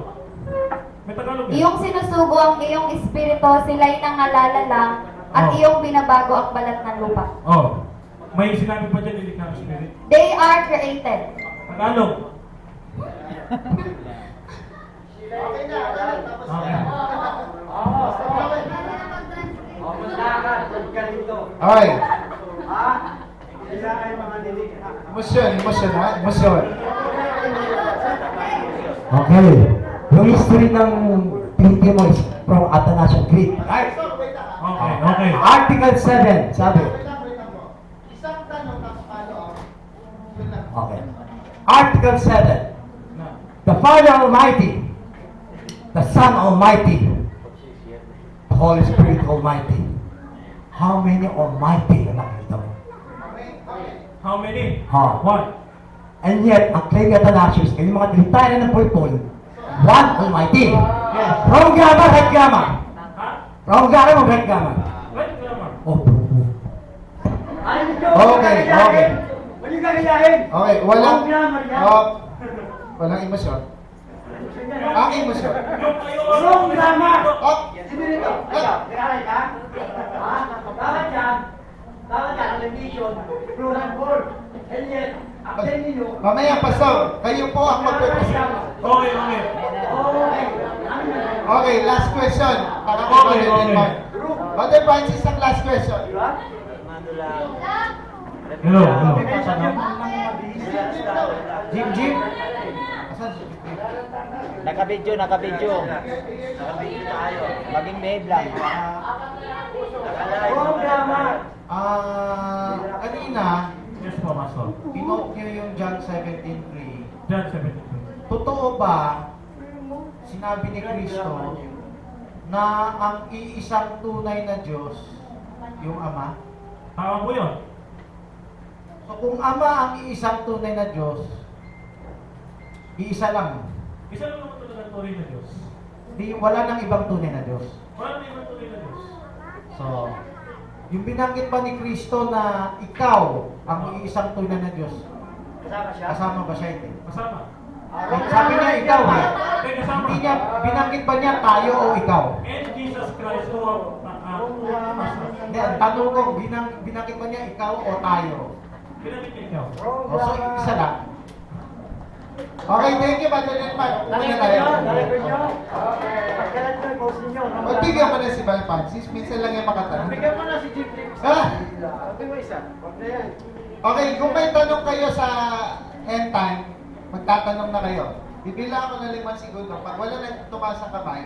[SPEAKER 3] May Tagalog yan.
[SPEAKER 5] Iyong sinusugo ang iyong espiritu, sila'y nangalala lang, at iyong binabago ang balat ng lupa.
[SPEAKER 3] May sinabi pa dyan, nilikha ang spirit.
[SPEAKER 5] They are created.
[SPEAKER 3] Tagalog. Okay.
[SPEAKER 2] Okay. Emosyon ha? Emosyon.
[SPEAKER 6] Okay. Yung history ng Trinity mo is from Athanasian Creed.
[SPEAKER 2] Right.
[SPEAKER 3] Okay.
[SPEAKER 6] Article 7, sabi.
[SPEAKER 2] Isang tanong tapos follow-up. Yun lang.
[SPEAKER 6] Okay. Article 7. The Father Almighty, the Son Almighty, the Holy Spirit Almighty. How many Almighty na nakita mo?
[SPEAKER 3] How many?
[SPEAKER 6] Ha.
[SPEAKER 3] One.
[SPEAKER 6] And yet, ang claim ni Athanasius, yung mga Trinitarian ng pulpul, one Almighty.
[SPEAKER 3] Yes.
[SPEAKER 6] From Gamma at Gamma.
[SPEAKER 3] Ha?
[SPEAKER 6] Prahugara mo, Brent Gaman?
[SPEAKER 3] Right grammar.
[SPEAKER 6] Oh,
[SPEAKER 2] Okay, okay.
[SPEAKER 4] Ano yung gagayahin?
[SPEAKER 2] Okay, walang...
[SPEAKER 4] Wrong grammar yan.
[SPEAKER 2] Walang emosyon. Ang emosyon.
[SPEAKER 3] Yung kayo
[SPEAKER 4] Wrong grammar.
[SPEAKER 2] Oh!
[SPEAKER 4] Sino nito? Ikaw, nag-aaral ka? Ha? Dapat yan, television, plural word. And yet, accent ninyo,
[SPEAKER 2] Mamaya, Pastor, kayo po ang magpapasok.
[SPEAKER 3] Okay, okay.
[SPEAKER 4] okay. Ano yun?
[SPEAKER 2] Okay, last question. Para kay
[SPEAKER 3] Okay,
[SPEAKER 2] Brother
[SPEAKER 3] okay.
[SPEAKER 2] Mark. Brother Francis, ang last question.
[SPEAKER 4] Di ba?
[SPEAKER 3] Hello, hello.
[SPEAKER 2] Jim? Asan si Jim?
[SPEAKER 7] Nakabidyo. Nakabidyo tayo. Maging behave lang.
[SPEAKER 4] Wrong grammar.
[SPEAKER 2] Kanina,
[SPEAKER 3] Yes po, Pastor.
[SPEAKER 2] pinokyo yung John 17:3.
[SPEAKER 3] John 17.
[SPEAKER 2] Totoo ba, sinabi ni Kristo, na ang iisang tunay na Diyos, yung Ama?
[SPEAKER 3] Tama po yun.
[SPEAKER 2] So kung Ama ang iisang tunay na Diyos, iisa lang.
[SPEAKER 3] Isa lang naman talaga ang tuloy na Diyos.
[SPEAKER 2] Wala nang ibang tunay na Diyos.
[SPEAKER 3] Wala na ibang tuloy na Diyos.
[SPEAKER 2] So, yung binanggit pa ni Kristo na ikaw ang iisang tunay na Diyos,
[SPEAKER 4] Kasama siya?
[SPEAKER 2] kasama ba siya hindi?
[SPEAKER 3] Kasama.
[SPEAKER 2] Sabi niya ikaw eh.
[SPEAKER 3] Okay, kasama.
[SPEAKER 2] Hindi niya, binanggit ba niya tayo o ikaw?
[SPEAKER 3] And Jesus Christ who are
[SPEAKER 2] Hindi, ang tanong ko, binanggit ba niya ikaw o tayo?
[SPEAKER 3] pinamigit niyo.
[SPEAKER 2] O, so, isa lang. Okay, thank you, Brother Mark. Uwi na tayo.
[SPEAKER 4] Narinig nyo? Pagkalat nyo, post ninyo.
[SPEAKER 2] Magbigyan mo na si Val Francis, minsan lang yung makatanong.
[SPEAKER 4] Bigyan mo na si Jeep Flip.
[SPEAKER 2] Ah!
[SPEAKER 4] Sabi mo isa. Huwag na yan.
[SPEAKER 2] Okay, kung may tanong kayo sa end time, magtatanong na kayo. Bibila ako ng 5 segundo. Pag wala na tumaas ang kamay,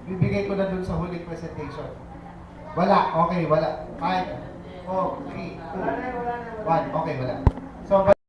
[SPEAKER 2] bibigay ko na dun sa huling presentation. Wala. Okay, wala. 5, 4, 3, 2, 1. Okay, wala. So,